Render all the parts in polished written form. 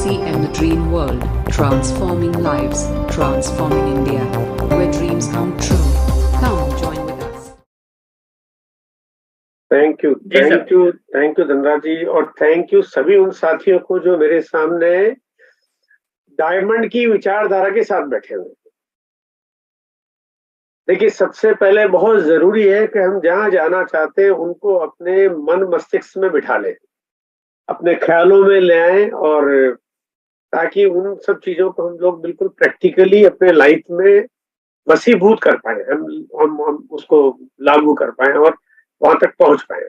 DCM The Dream World, transforming lives, transforming India, where dreams come true. Come join with us. Thank you Dhanraj ji, और thank you सभी उन साथियों को जो मेरे सामने डायमंड की विचारधारा के साथ बैठे हुए। देखिए, सबसे पहले बहुत जरूरी है कि हम जहां जाना चाहते हैं उनको अपने मन मस्तिष्क में बिठा लें, अपने ख्यालों में ले आए, और ताकि उन सब चीजों को हम लोग बिल्कुल प्रैक्टिकली अपने लाइफ में वसीभूत कर पाए, हम उसको लागू कर पाए और वहां तक पहुंच पाए।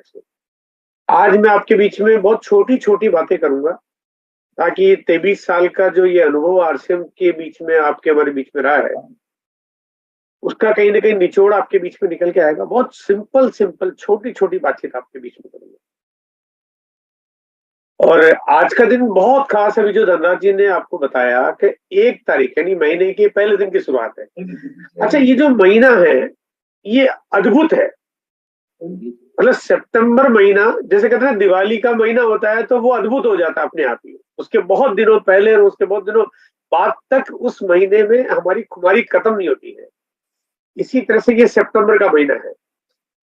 आज मैं आपके बीच में बहुत छोटी छोटी बातें करूंगा, ताकि 23 साल का जो ये अनुभव आरसीएम के बीच में आपके हमारे बीच में रहा है, उसका कहीं ना कहीं निचोड़ आपके बीच में निकल के आएगा। बहुत सिंपल छोटी छोटी बातचीत आपके बीच में करूंगा। और आज का दिन बहुत खास है। अभी जो धनराज जी ने आपको बताया कि 1 तारीख यानी महीने के पहले दिन की शुरुआत है। अच्छा, ये जो महीना है ये अद्भुत है। मतलब सितंबर महीना, जैसे कहते हैं दिवाली का महीना होता है, तो वो अद्भुत हो जाता है अपने आप ही। उसके बहुत दिनों पहले और उसके बहुत दिनों बाद तक उस महीने में हमारी खुमारी खत्म नहीं होती है। इसी तरह से ये सितंबर का महीना है,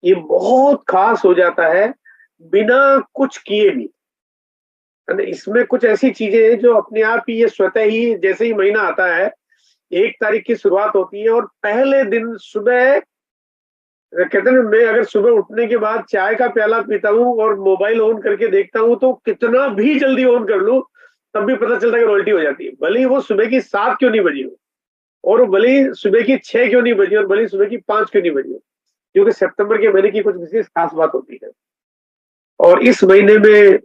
ये बहुत खास हो जाता है बिना कुछ किए भी। इसमें कुछ ऐसी चीजें हैं जो अपने आप ही ये स्वतः ही, जैसे ही महीना आता है 1 तारीख की शुरुआत होती है, और पहले दिन सुबह कहते हैं, मैं अगर सुबह उठने के बाद चाय का प्याला पीता हूँ और मोबाइल ऑन करके देखता हूँ, तो कितना भी जल्दी ऑन कर लूं तब भी पता चलता है कि उल्टी हो जाती है। भले ही वो सुबह की 7 क्यों नहीं बजी हो, और भले ही सुबह की 6 क्यों नहीं बजी, और भले ही सुबह की 5 क्यों नहीं बजी हो, क्योंकि सितंबर के महीने की कुछ विशेष खास बात होती है। और इस महीने में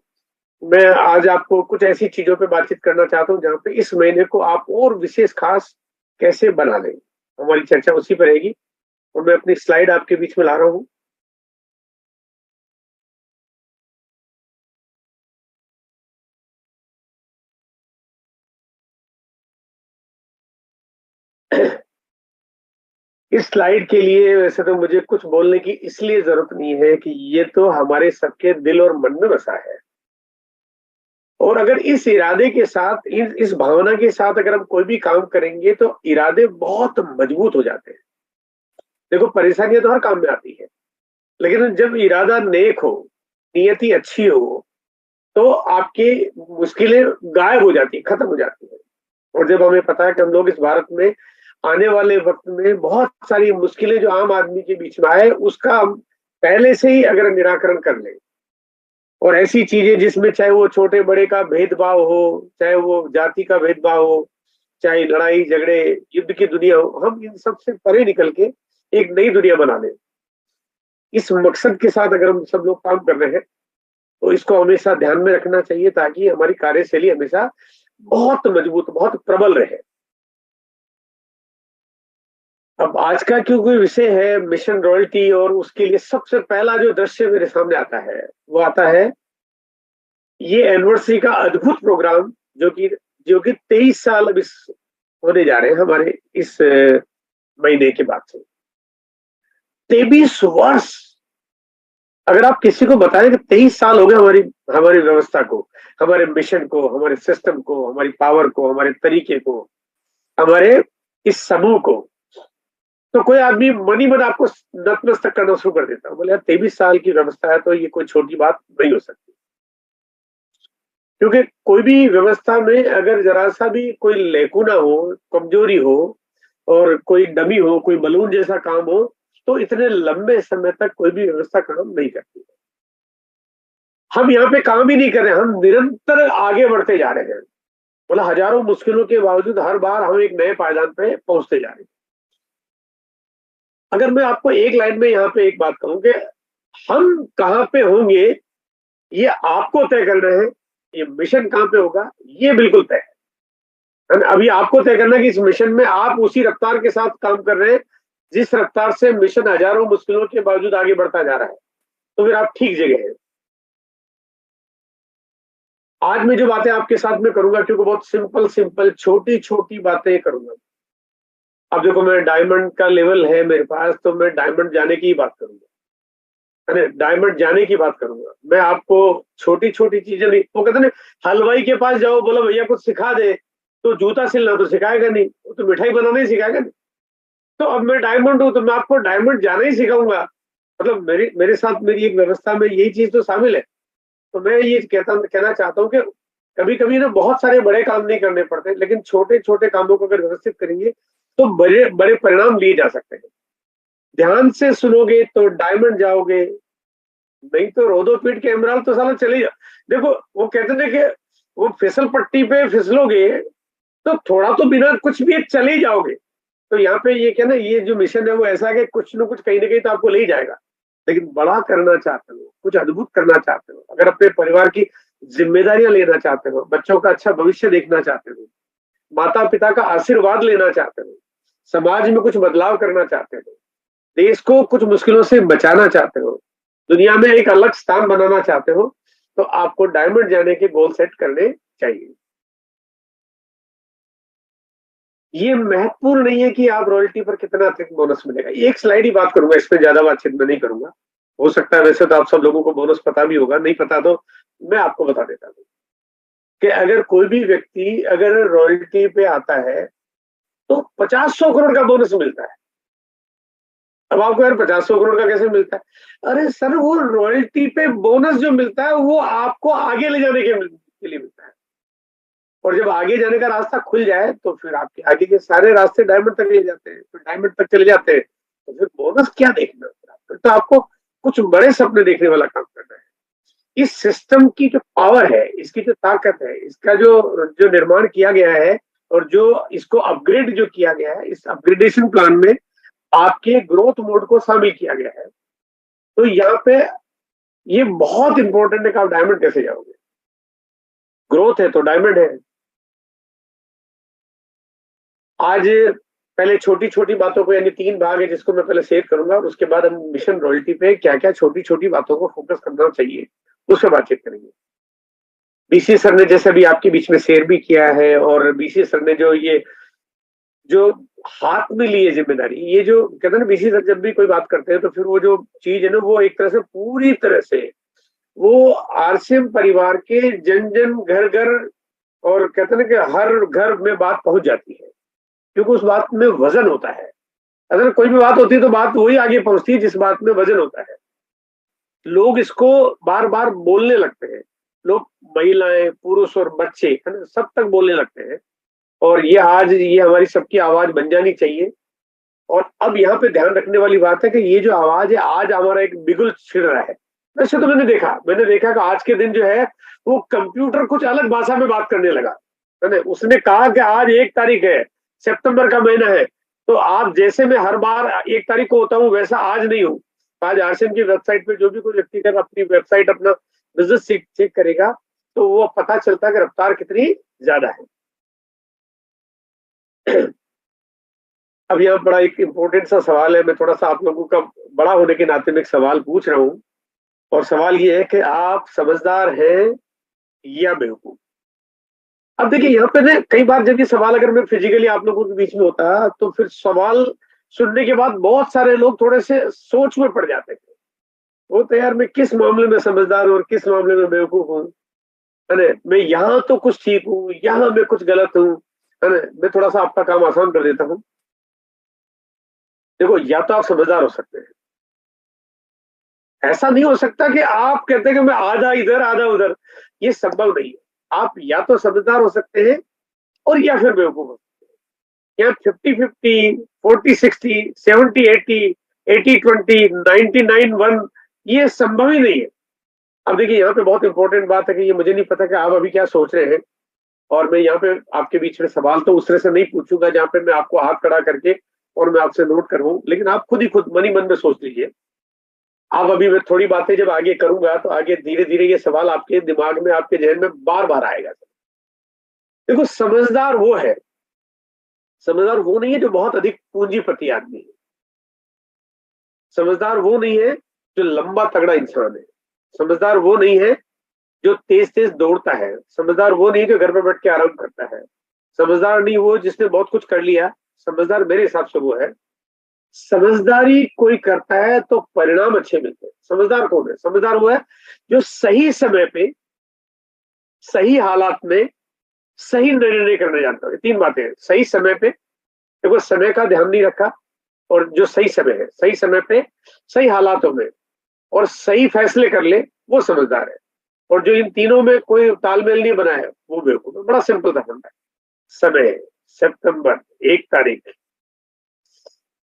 मैं आज आपको कुछ ऐसी चीजों पे बातचीत करना चाहता हूँ जहाँ पे इस महीने को आप और विशेष खास कैसे बना लें। हमारी चर्चा उसी पर रहेगी, और मैं अपनी स्लाइड आपके बीच में ला रहा हूँ। इस स्लाइड के लिए वैसे तो मुझे कुछ बोलने की इसलिए जरूरत नहीं है कि ये तो हमारे सबके दिल और मन में बसा है, और अगर इस इरादे के साथ, इस भावना के साथ अगर हम कोई भी काम करेंगे तो इरादे बहुत मजबूत हो जाते हैं। देखो, परेशानियां तो हर काम में आती है, लेकिन जब इरादा नेक हो, नियति अच्छी हो, तो आपकी मुश्किलें गायब हो जाती है, खत्म हो जाती है। और जब हमें पता है कि हम लोग इस भारत में आने वाले वक्त में बहुत सारी मुश्किलें जो आम आदमी के बीच में आए, उसका हम पहले से ही अगर निराकरण कर लें, और ऐसी चीजें जिसमें चाहे वो छोटे बड़े का भेदभाव हो, चाहे वो जाति का भेदभाव हो, चाहे लड़ाई झगड़े युद्ध की दुनिया हो, हम इन सब से परे निकल के एक नई दुनिया बना लें, इस मकसद के साथ अगर हम सब लोग काम कर रहे हैं, तो इसको हमेशा ध्यान में रखना चाहिए, ताकि हमारी कार्यशैली हमेशा बहुत मजबूत, बहुत प्रबल रहे। अब आज का क्योंकि विषय है मिशन रॉयल्टी, और उसके लिए सबसे पहला जो दृश्य मेरे सामने आता है वो आता है ये एनिवर्सरी का अद्भुत प्रोग्राम, जो कि 23 साल अब इस होने जा रहे हैं हमारे इस महीने के बाद से। 23 वर्ष। अगर आप किसी को बताएं कि 23 साल हो गए हमारी व्यवस्था को, हमारे मिशन को, हमारे सिस्टम को, हमारी पावर को, हमारे तरीके को, हमारे इस समूह को, तो कोई आदमी मनी मन आपको नतमस्तक करना शुरू कर देता है। बोले यार, 23 साल की व्यवस्था है तो ये कोई छोटी बात नहीं हो सकती। क्योंकि कोई भी व्यवस्था में अगर जरा सा भी कोई लेकुना हो, कमजोरी हो, और कोई डमी हो, कोई बलून जैसा काम हो, तो इतने लंबे समय तक कोई भी व्यवस्था काम नहीं करती। हम यहाँ पे काम ही नहीं कर रहे, हम निरंतर आगे बढ़ते जा रहे हैं। मतलब हजारों मुश्किलों के बावजूद हर बार हम एक नए पायदान पे पहुंचते जा रहे हैं। अगर मैं आपको एक लाइन में यहाँ पे एक बात कहूं कि हम कहाँ पे होंगे ये आपको तय करना है, ये मिशन कहाँ पे होगा ये बिल्कुल तय है। अभी आपको तय करना है कि इस मिशन में आप उसी रफ्तार के साथ काम कर रहे हैं जिस रफ्तार से मिशन हजारों मुश्किलों के बावजूद आगे बढ़ता जा रहा है, तो फिर आप ठीक जगह हैं। आज मैं जो बातें आपके साथ में करूंगा, क्योंकि बहुत सिंपल छोटी छोटी बातें करूंगा। अब देखो, मैं डायमंड का लेवल है मेरे पास, तो मैं डायमंड जाने की ही बात करूंगा। है, डायमंड जाने की बात करूंगा मैं। आपको छोटी छोटी चीजें नहीं, वो कहते ना हलवाई के पास जाओ, बोलो भैया कुछ सिखा दे, तो जूता सिलना तो सिखाएगा नहीं, वो तो मिठाई बनाना ही सिखाएगा नहीं। तो अब मैं डायमंड हूं तो मैं आपको डायमंड जाना ही सिखाऊंगा। मतलब मेरी मेरे साथ मेरी एक व्यवस्था में यही चीज तो शामिल है। तो मैं ये कहना चाहता हूँ कि कभी कभी ना बहुत सारे बड़े काम नहीं करने पड़ते, लेकिन छोटे छोटे कामों को अगर व्यवस्थित करेंगे तो बड़े बड़े परिणाम लिए जा सकते हैं। ध्यान से सुनोगे तो डायमंड जाओगे, नहीं तो रोदो पीट के इमरान तो साला चले जा। देखो वो कहते थे कि वो फिसल पट्टी पे फिसलोगे तो थोड़ा तो बिना कुछ भी चले ही जाओगे। तो यहाँ पे ये क्या ना, ये जो मिशन है वो ऐसा है कि कुछ न कुछ कहीं ना कहीं तो आपको ले ही जाएगा। लेकिन बड़ा करना चाहते हो, कुछ अद्भुत करना चाहते हो, अगर अपने परिवार की जिम्मेदारियां लेना चाहते हो, बच्चों का अच्छा भविष्य देखना चाहते हो, माता पिता का आशीर्वाद लेना चाहते हो, समाज में कुछ बदलाव करना चाहते हो, देश को कुछ मुश्किलों से बचाना चाहते हो, दुनिया में एक अलग स्थान बनाना चाहते हो, तो आपको डायमंड जाने के गोल सेट करने चाहिए। ये महत्वपूर्ण नहीं है कि आप रॉयल्टी पर कितना अतिरिक्त बोनस मिलेगा। एक स्लाइड ही बात करूंगा, इसमें ज्यादा बातचीत में नहीं करूंगा। हो सकता है वैसे तो आप सब लोगों को बोनस पता भी होगा, नहीं पता तो मैं आपको बता देता हूँ कि अगर कोई भी व्यक्ति अगर रॉयल्टी पे आता है तो 50-100 करोड़ का बोनस मिलता है। अब आपको यार 50-100 करोड़ का कैसे मिलता है? अरे सर, वो रॉयल्टी पे बोनस जो मिलता है वो आपको आगे ले जाने के लिए मिलता है। और जब आगे जाने का रास्ता खुल जाए तो फिर आपके आगे के सारे रास्ते डायमंड तक ले जाते हैं। फिर डायमंड तक चले जाते हैं तो फिर बोनस क्या देखना, फिर तो आपको कुछ बड़े सपने देखने वाला काम करना है। इस सिस्टम की जो पावर है, इसकी जो ताकत है, इसका जो जो निर्माण किया गया है और जो इसको अपग्रेड जो किया गया है, इस अपग्रेडेशन प्लान में आपके ग्रोथ मोड को शामिल किया गया है। तो यहाँ पे ये बहुत इंपॉर्टेंट है कि आप डायमंड कैसे जाओगे। ग्रोथ है तो डायमंड है। आज पहले छोटी छोटी बातों को, यानी 3 भाग है जिसको मैं पहले शेयर करूंगा, और उसके बाद हम मिशन रॉयल्टी पे क्या क्या छोटी छोटी बातों को फोकस करना चाहिए उस पर बातचीत करेंगे। बीसी सर ने जैसे अभी आपके बीच में शेयर भी किया है, और बीसी सर ने जो ये जो हाथ में ली है जिम्मेदारी, ये जो कहते हैं ना, बीसी सर जब भी कोई बात करते हैं तो फिर वो जो चीज है ना, वो एक तरह से पूरी तरह से वो आरसीएम परिवार के जन जन घर घर, और कहते हैं ना कि हर घर में बात पहुंच जाती है, क्योंकि उस बात में वजन होता है। अगर कोई भी बात होती है तो बात वही आगे पहुंचती है जिस बात में वजन होता है। लोग इसको बार बार बोलने लगते हैं, लोग, महिलाएं, पुरुष और बच्चे, है ना, सब तक बोलने लगते हैं। और ये आज ये हमारी सबकी आवाज बन जानी चाहिए। और अब यहाँ पे ध्यान रखने वाली बात है कि ये जो आवाज है, आज हमारा एक बिगुल छिड़ रहा है। वैसे तो मैंने देखा कि आज के दिन जो है वो कंप्यूटर कुछ अलग भाषा में बात करने लगा, है ना। उसने कहा कि आज 1 तारीख है, सितंबर का महीना है, तो आप जैसे मैं हर बार 1 तारीख को होता हूँ वैसा आज नहीं हूँ। आज आरसीएम की वेबसाइट पे जो भी कोई व्यक्ति कर अपनी वेबसाइट अपना बिजनेस चेक करेगा तो वो पता चलता है कि रफ्तार कितनी ज्यादा है। अब यहाँ बड़ा एक इम्पोर्टेंट सा सवाल है, मैं थोड़ा सा आप लोगों का बड़ा होने के नाते में एक सवाल पूछ रहा हूँ। और सवाल ये है कि आप समझदार हैं या बेवकूफ। अब देखिए यहाँ पे ना, कई बार जब ये सवाल अगर मैं फिजिकली आप लोगों के बीच में होता तो फिर सवाल सुनने के बाद बहुत सारे लोग थोड़े से सोच में पड़ जाते थे। वो तो यार मैं किस मामले में समझदार हूँ और किस मामले में बेवकूफ हूँ, है ना। मैं यहाँ तो कुछ ठीक हूँ, यहाँ मैं कुछ गलत हूँ, है ना। मैं थोड़ा सा आपका काम आसान कर देता हूँ। देखो, या तो आप समझदार हो सकते हैं, ऐसा नहीं हो सकता कि आप कहते हैं कि मैं आधा इधर आधा उधर, ये संभव नहीं है। आप या तो समझदार हो सकते हैं और या फिर बेवकूफ हो सकते हैं। या 50-50, 40-60, 70-80, 80-20, 99-1, ये संभव ही नहीं है। अब देखिए यहाँ पे बहुत इंपॉर्टेंट बात है कि ये मुझे नहीं पता कि आप अभी क्या सोच रहे हैं, और मैं यहाँ पे आपके बीच में सवाल तो उस तरह से नहीं पूछूंगा जहाँ पे मैं आपको हाथ खड़ा करके और मैं आपसे नोट करवाऊं, लेकिन आप खुद ही खुद मन ही मन में सोच लीजिए। आप अभी मैं थोड़ी बातें जब आगे करूंगा तो आगे धीरे धीरे ये सवाल आपके दिमाग में, आपके जहन में बार बार आएगा। देखो, समझदार वो नहीं है जो बहुत अधिक पूंजीपति आदमी है। समझदार वो नहीं है जो लंबा तगड़ा इंसान है। समझदार वो नहीं है जो तेज तेज दौड़ता है। समझदार वो नहीं जो घर पे बैठ के आराम करता है। समझदार नहीं वो जिसने बहुत कुछ कर लिया। समझदार मेरे हिसाब से वो है समझदारी कोई करता है तो परिणाम अच्छे मिलते हैं। समझदार कौन है? समझदार वो है जो सही समय पे, सही हालात में सही निर्णय करना जानता है। तीन बातें हैं। सही समय पे, देखो समय का ध्यान नहीं रखा, और जो सही समय है, सही समय पे सही हालातों में और सही फैसले कर ले, वो समझदार है। और जो इन तीनों में कोई तालमेल नहीं बनाया, वो बेवकूफ है। बड़ा सिंपल था फंडा। समय, सितंबर 1 तारीख,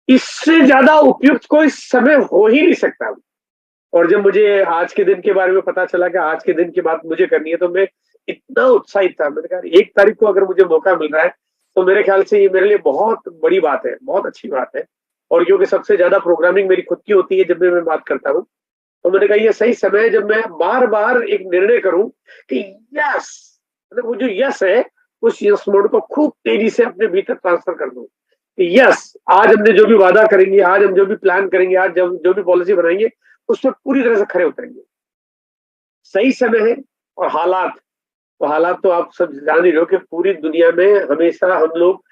इससे ज्यादा उपयुक्त कोई समय हो ही नहीं सकता। और जब मुझे आज के दिन के बारे में पता चला कि आज के दिन की बात मुझे करनी है, तो मैं इतना उत्साहित था। मैंने कहा 1 तारीख को अगर मुझे मौका मिल रहा है, तो मेरे ख्याल से ये मेरे लिए बहुत बड़ी बात है, बहुत अच्छी बात है। और क्योंकि सबसे ज्यादा प्रोग्रामिंग मेरी खुद की होती है जब भी मैं बात करता हूँ, तो मैंने कहा ये सही समय है जब मैं बार बार एक निर्णय करूं कि यस, मतलब वो जो यस है, उस यस मोड को खूब तेजी से अपने भीतर ट्रांसफर कर दूं कि यस, आज हमने जो भी वादा करेंगे, आज हम जो भी प्लान करेंगे, आज जब जो भी पॉलिसी बनाएंगे, उस पर पूरी तरह से खरे उतरेंगे। सही समय है। और हालात, तो हालात तो आप सब जान ही रहे हो कि पूरी दुनिया में हमेशा हम लोग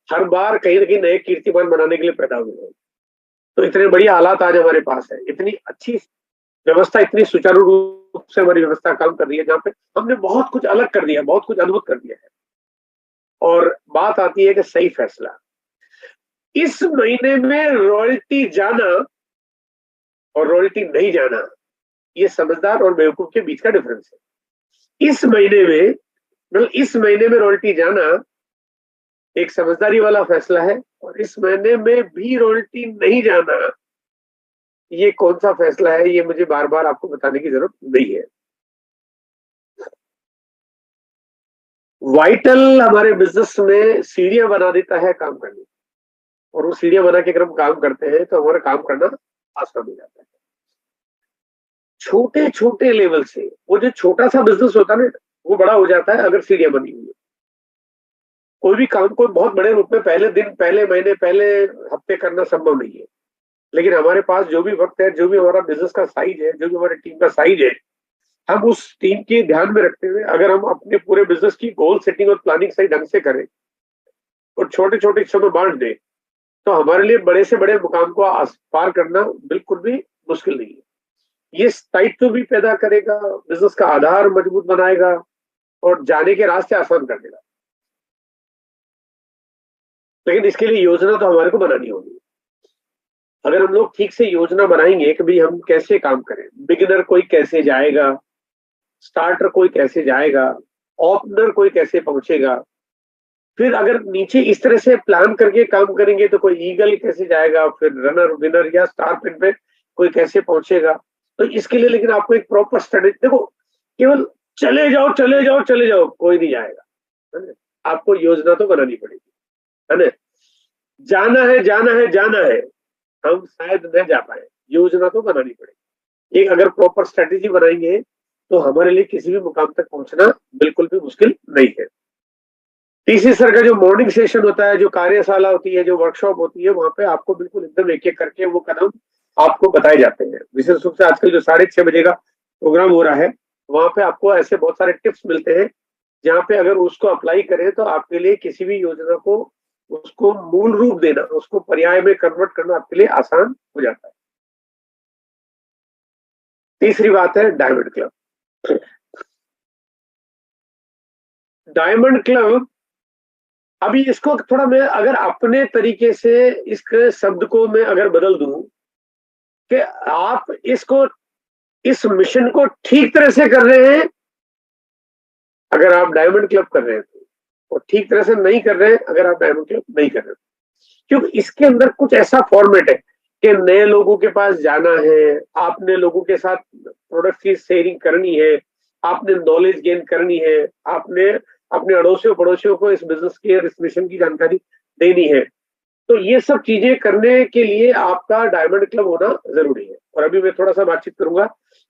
हर बार कहीं ना कहीं नए कीर्तिमान बनाने के लिए पैदा हुए हैं। तो इतने बढ़िया हालात आज हमारे पास है, इतनी अच्छी व्यवस्था, इतनी सुचारू रूप से हमारी व्यवस्था काम कर रही है, जहाँ पे हमने बहुत कुछ अलग कर दिया, बहुत कुछ अद्भुत कर दिया है। और बात आती है कि सही फैसला। इस महीने में रॉयल्टी जाना और रॉयल्टी नहीं जाना, ये समझदार और बेवकूफ के बीच का डिफरेंस है। इस महीने में, मतलब इस महीने में रॉयल्टी जाना एक समझदारी वाला फैसला है, और इस महीने में भी रॉयल्टी नहीं जाना, ये कौन सा फैसला है, ये मुझे बार बार आपको बताने की जरूरत नहीं है। वाइटल हमारे बिजनेस में सीढ़ियां बना देता है काम करने की, और वो सीढ़ियां बना के अगर हम काम करते हैं तो हमारा काम करना आसान हो जाता है। छोटे छोटे लेवल से, वो जो छोटा सा बिजनेस होता है ना, वो बड़ा हो जाता है अगर सीढ़ियां बनी हुई है। कोई भी काम को बहुत बड़े रूप में पहले दिन, पहले महीने, पहले हफ्ते करना संभव नहीं है। लेकिन हमारे पास जो भी वक्त है, जो भी हमारा बिजनेस का साइज है, जो भी हमारी टीम का साइज है, हम उस टीम के ध्यान में रखते हुए अगर हम अपने पूरे बिजनेस की गोल सेटिंग और प्लानिंग सही ढंग से करें और छोटे छोटे हिस्सों में बांट दें, तो हमारे लिए बड़े से बड़े मुकाम को पार करना बिल्कुल भी मुश्किल नहीं है। ये स्थायित्व भी पैदा करेगा, बिजनेस का आधार मजबूत बनाएगा और जाने के रास्ते आसान कर देगा। लेकिन इसके लिए योजना तो हमारे को बनानी होगी। अगर हम लोग ठीक से योजना बनाएंगे कि भाई हम कैसे काम करें, बिगिनर कोई कैसे जाएगा, स्टार्टर कोई कैसे जाएगा, ओपनर कोई कैसे पहुंचेगा, फिर अगर नीचे इस तरह से प्लान करके काम करेंगे तो कोई ईगल कैसे जाएगा, फिर रनर, विनर या स्टार पिन पे कोई कैसे पहुंचेगा। तो इसके लिए लेकिन आपको एक प्रॉपर स्ट्रेटेजी, देखो केवल चले जाओ चले जाओ चले जाओ कोई नहीं जाएगा, है ना? आपको योजना तो बनानी पड़ेगी, है ना? जाना है जाना है जाना है, हम शायद न जा पाए, योजना तो बनानी पड़ेगी। एक अगर प्रॉपर स्ट्रेटेजी बनाएंगे तो हमारे लिए किसी भी मुकाम तक पहुंचना बिल्कुल भी मुश्किल नहीं है। टीसी सर का जो मॉर्निंग सेशन होता है, जो कार्यशाला होती है, जो वर्कशॉप होती है, वहां पे आपको बिल्कुल एकदम एक एक करके वो कदम आपको बताए जाते हैं। विशेष रूप से आजकल जो 6:30 बजे का प्रोग्राम हो रहा है, वहां पे आपको ऐसे बहुत सारे टिप्स मिलते हैं, जहाँ पे अगर उसको अप्लाई करें तो आपके लिए किसी भी योजना को, उसको मूल रूप देना, उसको पर्याय में कन्वर्ट करना आपके लिए आसान हो जाता है। तीसरी बात है डायमंड क्लब। डायमंड क्लब, अभी इसको थोड़ा मैं अगर अपने तरीके से इस शब्द को मैं अगर बदल दूं कि आप इसको, इस मिशन को ठीक तरह से कर रहे हैं अगर आप डायमंड क्लब कर रहे हैं, और ठीक तरह से नहीं कर रहे हैं अगर आप डायमंड क्लब नहीं कर रहे हैं। क्योंकि इसके अंदर कुछ ऐसा फॉर्मेट है कि नए लोगों के पास जाना है, आपने लोगों के साथ प्रोडक्ट की शेयरिंग करनी है, आपने नॉलेज गेन करनी है, आपने अपने अड़ोसियों पड़ोसियों को इस बिजनेस की और इस मिशन की जानकारी देनी है। तो ये सब चीजें करने के लिए आपका डायमंड क्लब होना जरूरी है। और अभी मैं थोड़ा सा बातचीत करूंगा,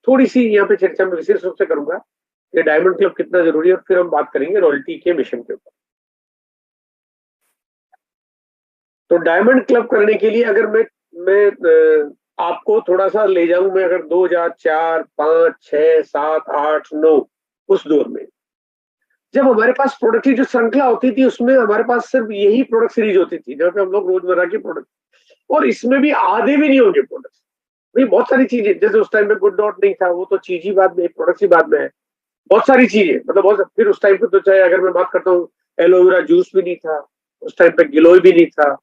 थोड़ी सी यहाँ पे चर्चा में विशेष रूप से करूंगा कि डायमंड क्लब कितना जरूरी है, और फिर हम बात करेंगे रॉयल्टी के मिशन के ऊपर। तो डायमंड क्लब करने के लिए अगर मैं आपको थोड़ा सा ले जाऊं, मैं अगर 2004, 5, 6, 7, 8, 9 उस दौर में, जब हमारे पास प्रोडक्ट की जो श्रृंखला होती थी, उसमें हमारे पास सिर्फ यही प्रोडक्ट सीरीज होती थी, जहाँ पे हम लोग रोजमर्रा के प्रोडक्ट और इसमें भी आधे भी नहीं होंगे प्रोडक्ट्स। भाई बहुत सारी चीजें, जैसे उस टाइम में गुड डॉट नहीं था, वो तो चीज ही बाद में, प्रोडक्ट ही बाद में है। बहुत सारी चीजें, मतलब बहुत, फिर उस टाइम पे तो चाहे अगर मैं बात करता हूँ, एलोवेरा जूस भी नहीं था उस टाइम पे, गिलोय भी नहीं था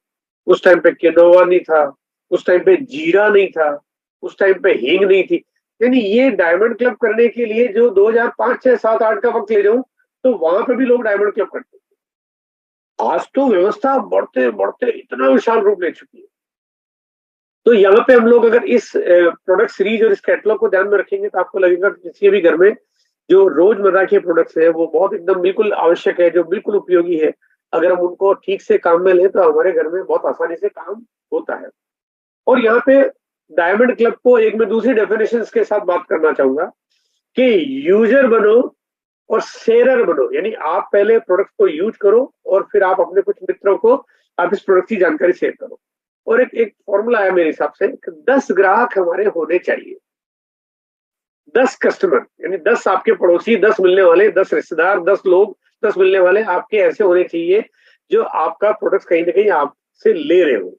उस टाइम पे, केनोवा नहीं था उस टाइम पे, जीरा नहीं था उस टाइम पे, हींग नहीं थी। यानी ये डायमंड क्लब करने के लिए जो 2005, 6, 7, 8 का वक्त ले जाऊं, तो वहां पे भी लोग डायमंड क्लब करते थे। आज तो व्यवस्था बढ़ते बढ़ते इतना विशाल रूप ले चुकी है। तो यहाँ पे हम लोग अगर इस प्रोडक्ट सीरीज और इस कैटलॉग को ध्यान में रखेंगे, तो आपको लगेगा कि किसी भी घर में जो रोजमर्रा के प्रोडक्ट्स है वो बहुत एकदम बिल्कुल आवश्यक है, जो बिल्कुल उपयोगी है। अगर हम उनको ठीक से काम में लें तो हमारे घर में बहुत आसानी से काम होता है। और यहाँ पे डायमंड क्लब को एक मैं दूसरी डेफिनेशन के साथ बात करना चाहूंगा कि यूजर बनो और शेयरर बनो। यानी आप पहले प्रोडक्ट को यूज करो और फिर आप अपने कुछ मित्रों को आप इस प्रोडक्ट की जानकारी शेयर करो। और एक एक फॉर्मूला है मेरे हिसाब से, 10 ग्राहक हमारे होने चाहिए, 10 कस्टमर, यानी 10 आपके पड़ोसी, 10 मिलने वाले, 10 रिश्तेदार, 10 लोग, 10 मिलने वाले आपके ऐसे होने चाहिए जो आपका प्रोडक्ट कहीं ना कहीं आपसे ले रहे हो।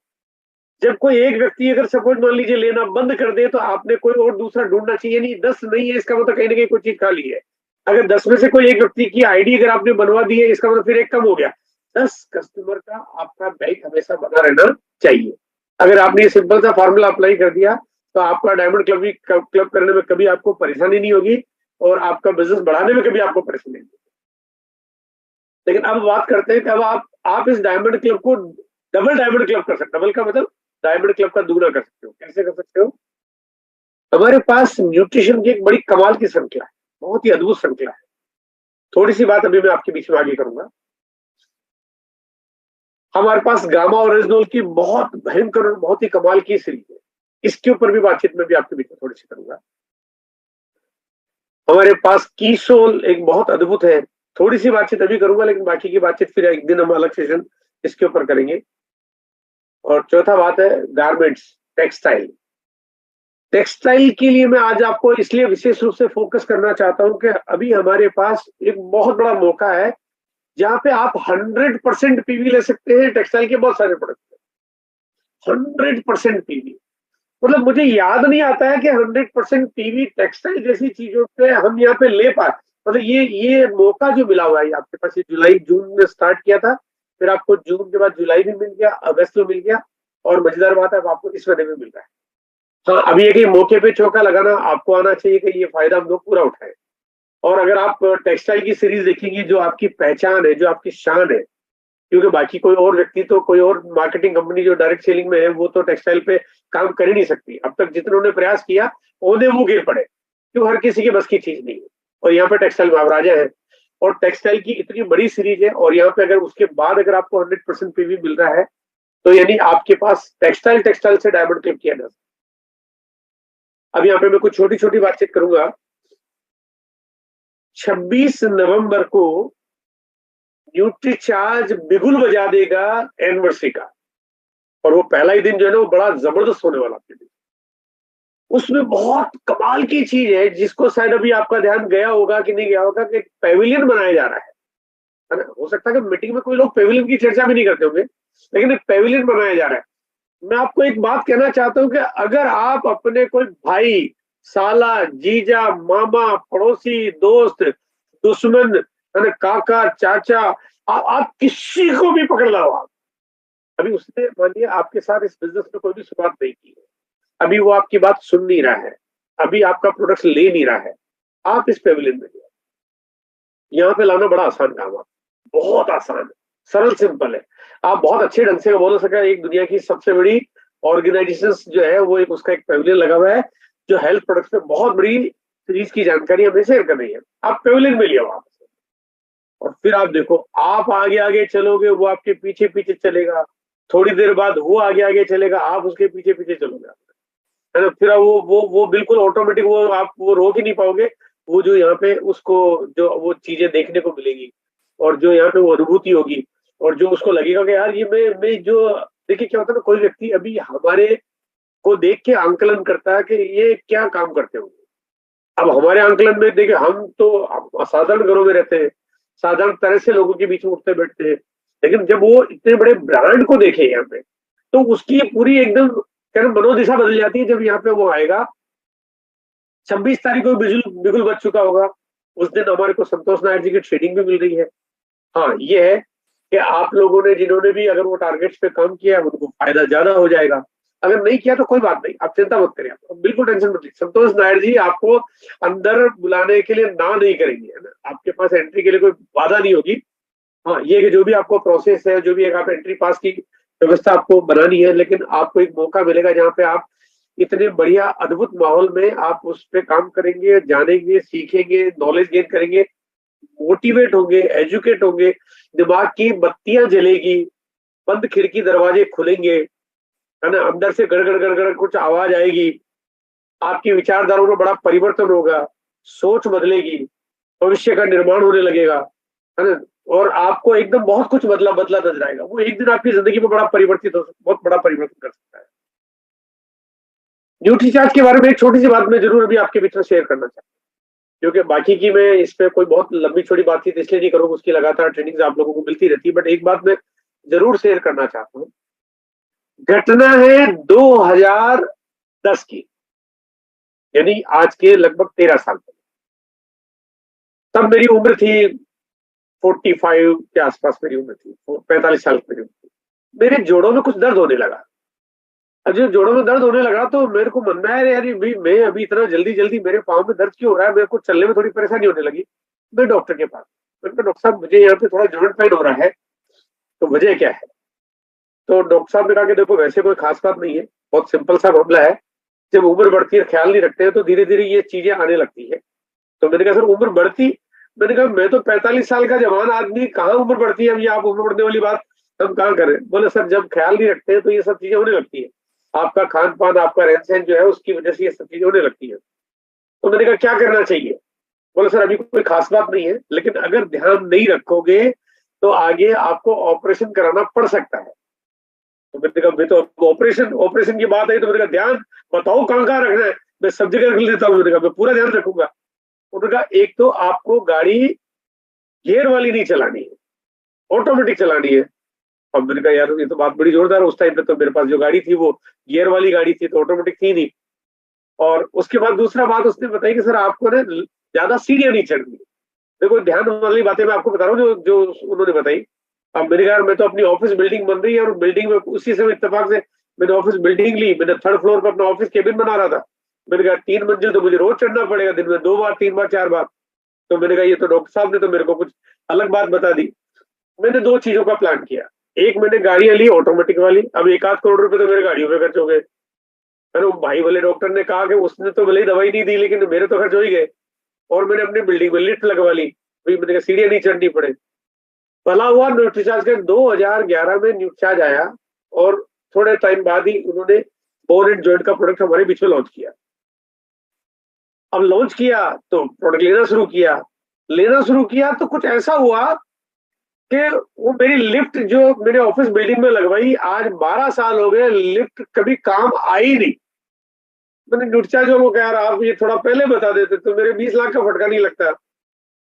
जब कोई एक व्यक्ति अगर सपोज मान लीजिए लेना बंद कर दे, तो आपने कोई और दूसरा ढूंढना चाहिए। नहीं, 10 नहीं है इसका मतलब कहीं ना कहीं कोई चीज खाली है। अगर 10 में से कोई एक व्यक्ति की आईडी अगर आपने बनवा दी है, इसका मतलब फिर एक कम हो गया। 10 कस्टमर का आपका बैंक हमेशा बना रहना चाहिए। अगर आपने ये सिंपल सा फॉर्मूला अप्लाई कर दिया, तो आपका डायमंड क्लब क्लब करने में कभी आपको परेशानी नहीं होगी और आपका बिजनेस बढ़ाने में कभी आपको परेशानी नहीं होगी। लेकिन अब बात करते हैं कि अब आप इस डायमंड क्लब को डबल डायमंड क्लब कर सकते हो। डबल का मतलब डायमंड क्लब का दुगना कर सकते हो। कैसे कर सकते हो? हमारे पास न्यूट्रिशन की एक बड़ी कमाल की श्रृंखला है, बहुत ही अद्भुत श्रृंखला है। थोड़ी सी बात अभी मैं आपके बीच में आगे करूंगा। हमारे पास गामा ओरिजिनल की बहुत भयंकर और बहुत ही कमाल की सीरीज है, इसके ऊपर भी बातचीत में भी आपके बीच में थोड़ी सी करूंगा। हमारे पास कीसोल एक बहुत अद्भुत है, थोड़ी सी बातचीत अभी करूंगा, लेकिन बाकी की बातचीत फिर एक दिन हम अलग सेशन इसके ऊपर करेंगे। और चौथा बात है गारमेंट्स, टेक्सटाइल। टेक्सटाइल के लिए मैं आज आपको इसलिए विशेष रूप से फोकस करना चाहता हूं कि अभी हमारे पास एक बहुत बड़ा मौका है जहां पे आप 100% पीवी ले सकते हैं। टेक्सटाइल के बहुत सारे प्रोडक्ट 100% पीवी, मतलब मुझे याद नहीं आता है कि 100% पीवी टेक्सटाइल जैसी चीजों पे हम यहाँ पे ले पाए। मतलब ये मौका जो मिला हुआ है आपके पास, ये जुलाई जून में स्टार्ट किया था, फिर आपको जून के बाद जुलाई भी मिल गया, अगस्त में मिल गया, और मजेदार बात है अब आपको इस महीने में मिल रहा है। हाँ, अभी एक मौके पे चौका लगाना आपको आना चाहिए कि ये फायदा हम लोग पूरा उठाएं। और अगर आप टेक्सटाइल की सीरीज देखेंगे, जो आपकी पहचान है, जो आपकी शान है, क्योंकि बाकी कोई और व्यक्ति तो, कोई और मार्केटिंग कंपनी जो डायरेक्ट सेलिंग में है, वो तो टेक्सटाइल पे काम कर ही नहीं सकती। अब तक जितनों ने प्रयास किया उन्हें वो गिर पड़े, क्यों, हर किसी के बस की चीज नहीं है। और यहाँ पे टेक्सटाइल महाराजा है, और टेक्सटाइल की इतनी बड़ी सीरीज है, और यहाँ पे अगर उसके बाद अगर आपको 100% पीवी मिल रहा है, तो यानी आपके पास टेक्सटाइल से डायमंड क्लिप किया जा सकता है। अब यहाँ पे मैं कुछ छोटी छोटी बातचीत करूंगा। 26 नवंबर को न्यूट्रीचार्ज बिगुल बजा देगा एनिवर्सरी का, और वो पहला ही दिन जो है ना, वो बड़ा जबरदस्त होने वाला है। उसमें बहुत कमाल की चीज है, जिसको शायद अभी आपका ध्यान गया होगा कि नहीं गया होगा, कि एक पेविलियन बनाया जा रहा है ना। हो सकता है कि मीटिंग में कोई लोग पेविलियन की चर्चा भी नहीं करते होंगे, लेकिन एक पेविलियन बनाया जा रहा है। मैं आपको एक बात कहना चाहता हूं कि अगर आप अपने कोई भाई, साला, जीजा, मामा, पड़ोसी, दोस्त, दुश्मन, है ना, काका, चाचा, आप किसी को भी पकड़ लो, आप अभी उसने मान लिया आपके साथ इस बिजनेस में कोई भी शुरुआत नहीं की है, अभी वो आपकी बात सुन नहीं रहा है, अभी आपका प्रोडक्ट ले नहीं रहा है, आप इस पेविलियन में यहाँ पे लाना बड़ा आसान काम है, बहुत आसान है, सरल सिंपल है। आप बहुत अच्छे ढंग से बोल सके, एक दुनिया की सबसे बड़ी ऑर्गेनाइजेशन जो है, वो एक उसका एक पेविलियन लगा हुआ है, जो हेल्थ प्रोडक्ट्स में बहुत बड़ी सीरीज की जानकारी हमें शेयर कर रही है। आप पेविलियन में लिया वहां, और फिर आप देखो, आप आगे आगे चलोगे, वो आपके पीछे पीछे चलेगा, थोड़ी देर बाद वो आगे आगे चलेगा, आप उसके पीछे पीछे चलोगे, है ना। फिर वो बिल्कुल ऑटोमेटिक, वो आप वो रोक ही नहीं पाओगे। वो जो यहाँ पे उसको जो वो चीजें देखने को मिलेगी, और जो यहाँ पे वो अनुभूति होगी, और जो उसको लगेगा कि यार ये मैं जो, देखिए क्या होता है ना, कोई व्यक्ति अभी हमारे को देख के आंकलन करता है कि ये क्या काम करते होंगे। अब हमारे आंकलन में देखिए, हम तो असाधारण घरों में रहते हैं, साधारण तरह से लोगों के बीच में उठते बैठते हैं, लेकिन जब वो इतने बड़े ब्रांड को देखे यहाँ पे, तो उसकी पूरी एकदम मनोदिशा बदल जाती है जब यहाँ पे वो आएगा। 26 तारीख को बिजुल बिगुल बज चुका होगा, उस दिन हमारे को संतोष नायर जी की ट्रेनिंग भी मिल रही है। हाँ, ये है कि आप लोगों ने जिन्होंने भी अगर वो टारगेट्स पे काम किया है उनको फायदा ज्यादा हो जाएगा, अगर नहीं किया तो कोई बात नहीं, आप चिंता मत करिए, आप बिल्कुल टेंशन मत लीजिए। संतोष नायर जी आपको अंदर बुलाने के लिए ना नहीं करेंगे, है ना, आपके पास एंट्री के लिए कोई बाधा नहीं होगी। हाँ, ये कि जो भी आपको प्रोसेस है, जो भी एक आप एंट्री पास की व्यवस्था आपको बनानी है, लेकिन आपको एक मौका मिलेगा जहाँ पे आप इतने बढ़िया अद्भुत माहौल में आप उस पे काम करेंगे, जानेंगे, सीखेंगे, नॉलेज गेन करेंगे, मोटिवेट होंगे, एजुकेट होंगे, दिमाग की बत्तियां जलेगी, बंद खिड़की दरवाजे खुलेंगे, है ना, अंदर से गड़गड़ गड़गड़ कुछ आवाज आएगी, आपकी विचारधाराओं में बड़ा परिवर्तन होगा, सोच बदलेगी, भविष्य का निर्माण होने लगेगा, है ना, और आपको एकदम बहुत कुछ बदला बदला नजर आएगा। वो एक दिन आपकी जिंदगी में बड़ा परिवर्तित हो, बहुत बड़ा परिवर्तन कर सकता है। न्यूट्रीचार्ज के बारे में एक छोटी सी बात मैं जरूर अभी आपके बीच में शेयर करना चाहता हूँ, क्योंकि बाकी की मैं इस पे कोई बहुत लंबी छोटी बातचीत इसलिए नहीं करूंगा, उसकी लगातार ट्रेनिंग आप लोगों को मिलती रहती है, बट एक बात मैं जरूर शेयर करना चाहता हूँ। घटना है 2010 की, यानी आज के लगभग 13 साल पहले। तब मेरी उम्र थी 45 के आसपास, मेरी उम्र थी 45 साल की मेरी उम्र थी। मेरे जोड़ों में कुछ दर्द होने लगा। अब जो जोड़ों में दर्द होने लगा तो मेरे को मन में आया, यार भाई मैं अभी इतना जल्दी जल्दी मेरे पाँव में दर्द क्यों हो रहा है, मेरे को चलने में थोड़ी परेशानी होने लगी। मैं डॉक्टर के पास, मैंने कहा डॉक्टर साहब मुझे यहाँ पे थोड़ा जॉइंट पेन हो रहा है, तो वजह क्या है? तो डॉक्टर साहब ने कहा कि देखो वैसे कोई खास बात नहीं है, बहुत सिंपल सा मामला है, जब उम्र बढ़ती है ख्याल नहीं रखते हैं तो धीरे धीरे ये चीजें आने लगती है। तो मैंने कहा सर उम्र बढ़ती, मैंने कहा मैं तो 45 साल का जवान आदमी, कहाँ उम्र बढ़ती है, अभी आप उम्र बढ़ने वाली बात हम कहाँ करें? बोले सर जब ख्याल नहीं रखते हैं तो ये सब चीजें होने लगती है, आपका खान पान, आपका रहन सहन जो है उसकी वजह से ये सब चीजें होने लगती है। तो मैंने कहा क्या करना चाहिए? बोले सर अभी कोई खास बात नहीं है, लेकिन अगर ध्यान नहीं रखोगे तो आगे आपको ऑपरेशन कराना पड़ सकता है। तो मैंने कहा मैं तो ऑपरेशन ऑपरेशन की बात है तो मैंने कहा ध्यान बताओ कहाँ कहाँ रखना है, मैं सब जगह रख लेता हूँ। मैंने कहा मैं पूरा ध्यान रखूंगा। उन्होंने कहा एक तो आपको गाड़ी गियर वाली नहीं चलानी है, ऑटोमेटिक चलानी है। अब मैंने कहा यार ये तो बात बड़ी जोरदार है, उस टाइम पे तो मेरे पास जो गाड़ी थी वो गियर वाली गाड़ी थी, तो ऑटोमेटिक थी नहीं। और उसके बाद दूसरा बात उसने बताई कि सर आपको ना ज्यादा सीढ़ियां नहीं चढ़नी। देखो ध्यान वाली बातें मैं आपको बता रहा हूँ जो जो उन्होंने बताई। अब मैंने कहा मैं तो अपनी ऑफिस बिल्डिंग बन रही है और बिल्डिंग में उसी समय इत्तेफाक से मैंने ऑफिस बिल्डिंग ली, मैंने 3rd फ्लोर पर अपना ऑफिस केबिन बना रहा था। मैंने कहा 3 मंजिल तो मुझे रोज चढ़ना पड़ेगा, दिन में 2 बार 3 बार 4 बार। तो मैंने कहा ये तो डॉक्टर साहब ने तो मेरे को कुछ अलग बात बता दी। मैंने 2 चीजों का प्लान किया, एक मैंने गाड़ियां ली ऑटोमेटिक वाली, अब 1 आध करोड़ रुपए तो मेरे गाड़ियों में खर्च हो गए। अरे भाई वाले डॉक्टर ने कहा कि उसने तो भले ही दवाई नहीं दी लेकिन मेरे तो खर्च हो ही गए। और मैंने अपनी बिल्डिंग में लिफ्ट लगवा ली, भाई मैंने कहा सीढ़ियां नहीं चढ़नी पड़े। भला हुआ न्यूट्रीचार्ज का 2011 में न्यूट्रीचार्ज आया और थोड़े टाइम बाद ही उन्होंने बोन एंड जॉइंट का प्रोडक्ट हमारे बीच में लॉन्च किया। अब लॉन्च किया तो प्रोडक्ट लेना शुरू किया तो कुछ ऐसा हुआ कि वो मेरी लिफ्ट जो मैंने ऑफिस बिल्डिंग में लगवाई, आज 12 साल हो गए, लिफ्ट कभी काम आई नहीं। मैंने न्यूट्रीचार्ज को कहा यार आप ये थोड़ा पहले बता देते तो मेरे 20 लाख का फटका नहीं लगता।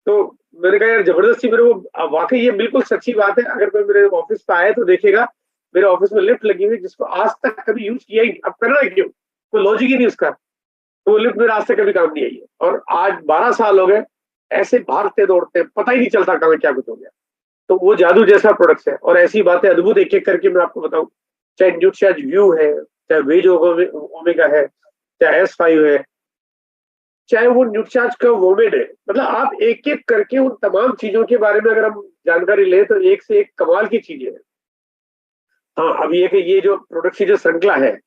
तो मैंने कहा यार जबरदस्ती मेरे को, वाकई ये बिल्कुल सच्ची बात है, अगर कोई मेरे ऑफिस पे आए तो देखेगा मेरे ऑफिस में लिफ्ट लगी हुई जिसको आज तक कभी यूज किया ही नहीं। अब करना है क्यों, कोई लॉजिक ही नहीं उसका। तो वो लिफ्ट मेरे आज तक कभी काम नहीं आई है और आज 12 साल हो गए ऐसे भागते दौड़ते, पता ही नहीं चलता कहाँ क्या कुछ हो गया। तो वो जादू जैसा प्रोडक्ट है और ऐसी बातें अद्भुत एक एक करके मैं आपको बताऊं, चाहे न्यूट्रीचार्ज व्यू है, चाहे वेज ओमेगा है, चाहे S5 है, चाहे वो न्यूट्रीचार्ज का वोमेन है, मतलब आप एक एक करके उन तमाम चीजों के बारे में अगर हम जानकारी लें तो एक से एक कमाल की चीजें हैं। हाँ, अब ये कि ये जो प्रोडक्ट की जो श्रृंखला है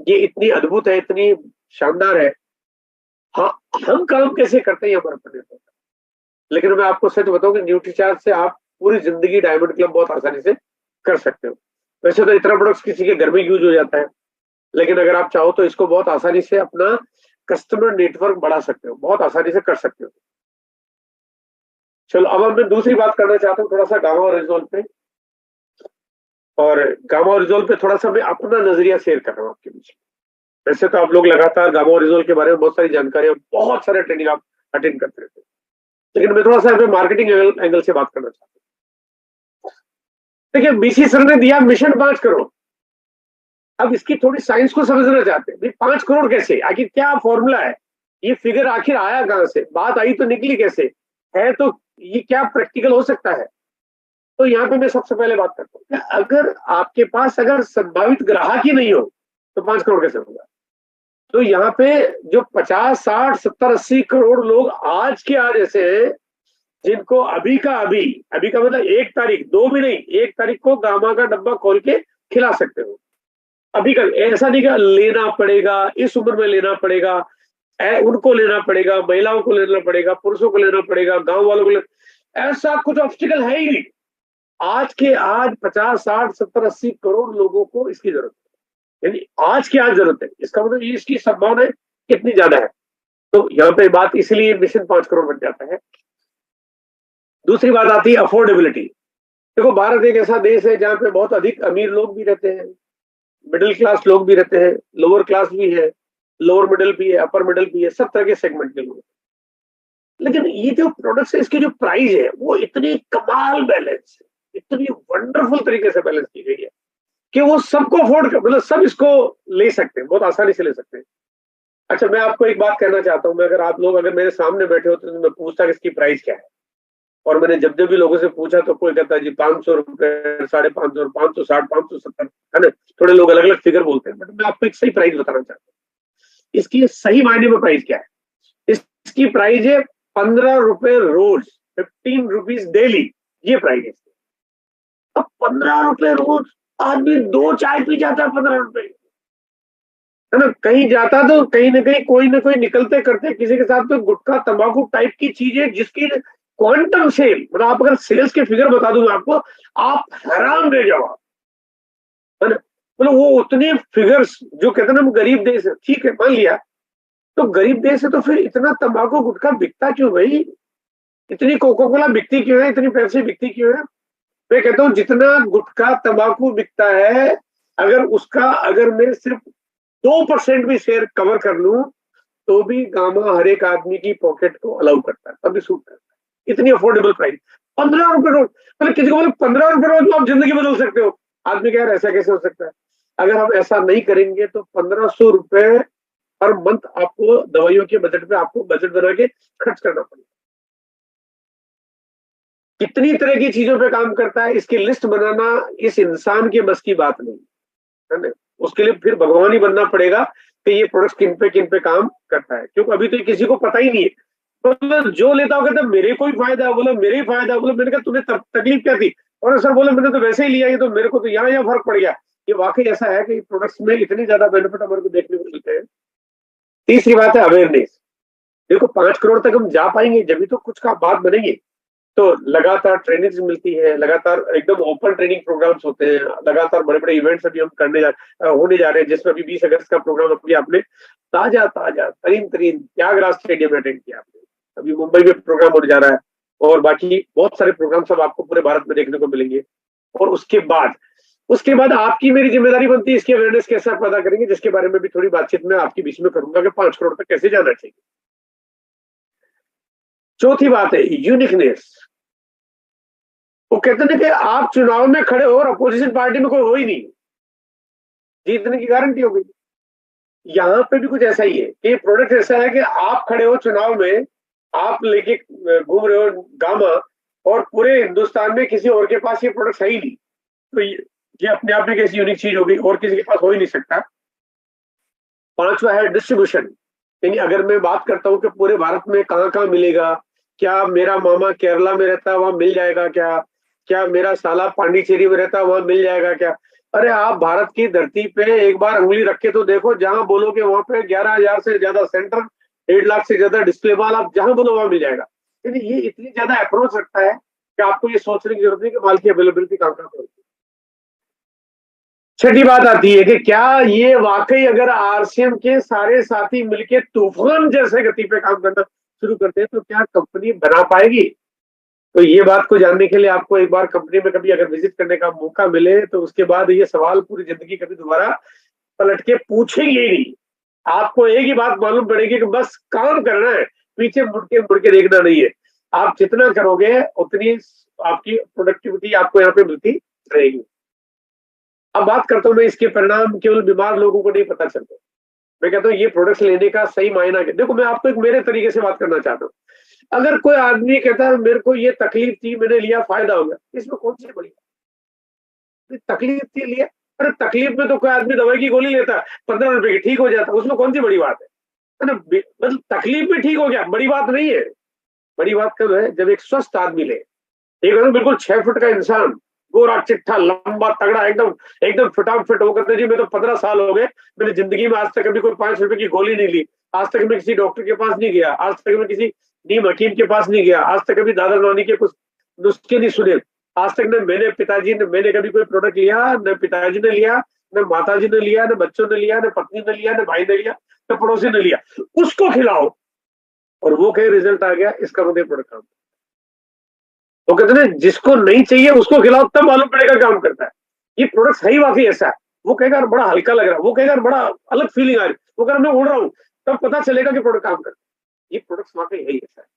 ये इतनी अद्भुत है, इतनी शानदार है। हाँ, हम काम कैसे करते हैं हमारे पर निर्भर करता है। लेकिन मैं आपको सच बताऊं कि न्यूट्रीचार्ज से आप पूरी जिंदगी डायमंड क्लब बहुत आसानी से कर सकते हो। वैसे तो इतना प्रोडक्ट किसी के घर में यूज हो जाता है, लेकिन अगर आप चाहो तो इसको बहुत आसानी से अपना कस्टमर नेटवर्क बढ़ा सकते हो, बहुत आसानी से कर सकते हो। चलो अब मैं दूसरी बात करना चाहता हूँ थोड़ा सा गामा और रिजोल्व पे। और गामा और रिजोल्व पे थोड़ा सा मैं अपना नजरिया शेयर कर रहा हूँ आपके बीच में। वैसे तो आप लोग लगातार गामा और रिजोल्व के बारे में बहुत सारी जानकारी, बहुत सारे ट्रेनिंग आप अटेंड करते रहते हैं, लेकिन मैं थोड़ा सा मार्केटिंग एंगल से बात करना चाहता हूँ। देखिए BC सर ने दिया मिशन 5 करोड़, अब इसकी थोड़ी साइंस को समझना चाहते हैं, 5 करोड़ कैसे, आखिर क्या फॉर्मूला है, ये फिगर आखिर आया कहां से, बात आई तो निकली कैसे है, तो ये क्या प्रैक्टिकल हो सकता है। तो यहाँ पे मैं सबसे पहले बात करता हूँ, अगर आपके पास अगर संभावित ग्राहक ही नहीं हो तो 5 करोड़ कैसे होगा। तो यहाँ पे जो 50, 60, 70, 80 करोड़ लोग आज के आज ऐसे हैं जिनको अभी का अभी, अभी का मतलब 1 तारीख, 2 भी नहीं, 1 तारीख को गामा का डब्बा खोल के खिला सकते हो। अभी का ऐसा नहीं कि लेना पड़ेगा, इस उम्र में लेना पड़ेगा, उनको लेना पड़ेगा, महिलाओं को लेना पड़ेगा, पुरुषों को लेना पड़ेगा, गांव वालों को लेना, ऐसा कुछ ऑब्स्टिकल है ही नहीं। आज के आज 50, 60, 70, 80 करोड़ लोगों को इसकी जरूरत है, यानी आज की आज जरूरत है। इसका मतलब ये इसकी संभावना कितनी ज्यादा है। तो यहाँ पे बात इसलिए मिशन 5 करोड़ बन जाता है। दूसरी बात आती है अफोर्डेबिलिटी। देखो भारत एक ऐसा देश है जहाँ पे बहुत अधिक अमीर लोग भी रहते हैं, मिडिल क्लास लोग भी रहते हैं, लोअर क्लास भी है, लोअर मिडिल भी है, अपर मिडिल भी है, सब तरह के सेगमेंट के लोग। लेकिन ये जो प्रोडक्ट्स है, इसकी जो प्राइस है वो इतनी कमाल बैलेंस है, इतनी वंडरफुल तरीके से बैलेंस की गई है कि वो सबको अफोर्ड कर, मतलब सब इसको ले सकते हैं, बहुत आसानी से ले सकते हैं। अच्छा, मैं आपको एक बात कहना चाहता हूँ, मैं अगर आप लोग अगर मेरे सामने बैठे होते तो मैं पूछता कि इसकी प्राइस क्या है, और मैंने जब भी लोगों से पूछा तो कोई कहता है जी 500 रुपए, 550, 560, 570, है ना। थोड़े लोग अलग अलग फिगर बोलते हैं, बट मैं आपको एक सही प्राइस बताना चाहता हूँ। इसकी सही मायने में प्राइस क्या है, इसकी प्राइस है 15 रुपए रोज, 15 रुपीज डेली, ये प्राइस है। अब 15 रुपए रोज आदमी 2 चाय पी जाता है 15 रुपए, है ना। कहीं जाता तो कहीं ना कोई निकलते करते किसी के साथ तो गुटखा तंबाकू टाइप की चीजें जिसकी क्वांटम सेल, मतलब आप अगर सेल्स के फिगर बता दूंगा आपको, आप हैरान रह जाओ, है ना। मतलब वो उतने फिगर्स जो कहते हैं ना गरीब देश है, ठीक है मान लिया, तो गरीब देश है तो फिर इतना तंबाकू गुटखा बिकता क्यों भाई, इतनी कोका कोला बिकती क्यों है, इतनी पेप्सी बिकती क्यों है। मैं कहता हूँ जितना गुटखा तंबाकू बिकता है, अगर उसका अगर मैं सिर्फ 2% भी शेयर कवर कर लूं तो भी गामा हर एक आदमी की पॉकेट को अलाउ करता है, तभी सूट करता है। इतनी अफोर्डेबल प्राइस, 15 रुपए रोज, मतलब किसी को बोले 15 रुपए रोज में आप जिंदगी बदल सकते हो, आदमी कह रहा है ऐसा कैसे हो सकता है। अगर हम ऐसा नहीं करेंगे तो 1500 रुपए हर मंथ आपको दवाइयों के बजट पे आपको बजट बना के खर्च करना पड़ेगा। कितनी तरह की चीजों पे काम करता है, इसकी लिस्ट बनाना इस इंसान के बस की बात नहीं है ना। उसके लिए फिर भगवान ही बनना पड़ेगा कि ये प्रोडक्ट किन पे काम करता है, क्योंकि अभी तो किसी को पता ही नहीं है। मतलब जो लेता हो कहता मेरे को ही फायदा, बोला मेरे ही फायदा, बोला मैंने कहा तुम्हें तकलीफ क्या थी, और सर बोले मैंने तो वैसे ही लिया, ये तो मेरे को तो यहाँ फर्क पड़ गया। ये वाकई ऐसा है कि प्रोडक्ट्स में इतनी ज्यादा बेनिफिट हमारे को देखने को मिलते हैं। तीसरी बात है अवेयरनेस। देखो 5 करोड़ तक हम जा पाएंगे जब भी तो कुछ का बात बनेगी। तो लगातार ट्रेनिंग मिलती है, लगातार एकदम ओपन ट्रेनिंग प्रोग्राम्स होते हैं, लगातार बड़े बड़े इवेंट्स अभी हम होने जा रहे हैं, जिसमें अभी 20 अगस्त का प्रोग्राम अभी आपने ताजा ताजा तरीन तरीन त्यागराज स्टेडियम में अटेंड किया आपने, अभी मुंबई में प्रोग्राम होने जा रहा है, और बाकी बहुत सारे प्रोग्राम सब आपको पूरे भारत में देखने को मिलेंगे। और उसके बाद आपकी मेरी जिम्मेदारी बनती है इसकी अवेयरनेस कैसे पैदा करेंगे, जिसके बारे में भी थोड़ी बातचीत में आपके बीच में करूंगा कि 5 करोड़ तक कैसे जाना चाहिए। चौथी बात है यूनिकनेस। वो कहते हैं कि आप चुनाव में खड़े हो और अपोजिशन पार्टी में कोई हो ही नहीं, जीतने की गारंटी हो गई। यहाँ पे भी कुछ ऐसा ही है कि प्रोडक्ट ऐसा है कि आप खड़े हो चुनाव में, आप लेके घूम रहे हो गामा, और पूरे हिंदुस्तान में किसी और के पास ये प्रोडक्ट है ही नहीं। तो ये अपने आप में कैसी यूनिक चीज होगी, और किसी के पास हो ही नहीं सकता। पांचवा है डिस्ट्रीब्यूशन, यानी अगर मैं बात करता हूँ कि पूरे भारत में कहाँ कहाँ मिलेगा, क्या मेरा मामा केरला में रहता है वहां मिल जाएगा क्या, क्या मेरा साला पांडिचेरी में रहता है वहां मिल जाएगा क्या। अरे आप भारत की धरती पे एक बार उंगली रख के तो देखो, जहां बोलोगे वहां पे 11,000 से ज्यादा सेंटर, 1.5 लाख से ज्यादा डिस्प्ले माल, आप जहां बोलो वहां मिल जाएगा। यानी ये इतनी ज्यादा अप्रोच रखता है कि आपको ये सोचने की जरूरत नहीं कि माल की अवेलेबिलिटी कहाँ कहाँ होती है। छठी बात आती है कि क्या ये वाकई अगर आरसीएम के सारे साथी मिलके तूफान जैसे गति पे काम करना शुरू करते हैं तो क्या कंपनी बना पाएगी। तो ये बात को जानने के लिए आपको एक बार कंपनी में कभी अगर विजिट करने का मौका मिले तो उसके बाद ये सवाल पूरी जिंदगी कभी दोबारा पलट के पूछेंगे ही नहीं। आपको एक ही बात मालूम पड़ेगी कि बस काम करना है, पीछे मुड़ के देखना नहीं है। आप जितना करोगे उतनी आपकी प्रोडक्टिविटी आपको यहाँ पे मिलती रहेगी। अब बात करता हूं मैं, इसके परिणाम केवल बीमार लोगों को नहीं पता चलते। मैं कहता हूँ ये प्रोडक्ट्स लेने का सही मायना क्या। देखो मैं आपको एक मेरे तरीके से बात करना चाहता हूँ। अगर कोई आदमी कहता है मेरे को ये तकलीफ थी, मैंने लिया, फायदा हो गया, इसमें कौन सी बड़ी तकलीफ थी, लिया। अरे तकलीफ में तो कोई आदमी दवाई की गोली लेता है, 15 रुपए की, ठीक हो जाता है, उसमें कौन सी बड़ी बात है ना। मतलब तकलीफ में ठीक हो गया, बड़ी बात नहीं है। बड़ी बात कब है, जब एक स्वस्थ आदमी ले, एक होता है बिल्कुल 6 फुट का इंसान, गोरा चिट्ठा लंबा तगड़ा, एकदम एकदम फिटाफिट वो कहते हैं जी मैं तो 15 साल हो गए, मैंने जिंदगी में आज तक कभी कोई 5 रुपए की गोली नहीं ली, आज तक मैं किसी डॉक्टर के पास नहीं गया, आज तक मैं किसी नीम हकीम के पास नहीं गया, आज तक कभी दादा नानी के कुछ नुस्खे नहीं सुने, आज तक न मैंने पिताजी ने मैंने कभी कोई प्रोडक्ट लिया, न पिताजी ने लिया, न माताजी ने लिया, न बच्चों ने लिया, न पत्नी ने लिया, न भाई ने लिया, न पड़ोसी ने लिया। उसको खिलाओ और वो कहीं रिजल्ट आ गया, इसका मतलब प्रोडक्ट काम। वो कहते हैं जिसको नहीं चाहिए उसको खिलाओ, तब मालूम पड़ेगा काम करता है। ये प्रोडक्ट सही वाकई ऐसा है। वो कहेगा यार बड़ा हल्का लग रहा है, वो कहेगा यार बड़ा अलग फीलिंग आ रही है, वो कह रहा मैं उड़ रहा हूँ, तब पता चलेगा कि प्रोडक्ट काम करता है। ये प्रोडक्ट वाकई यही ऐसा है।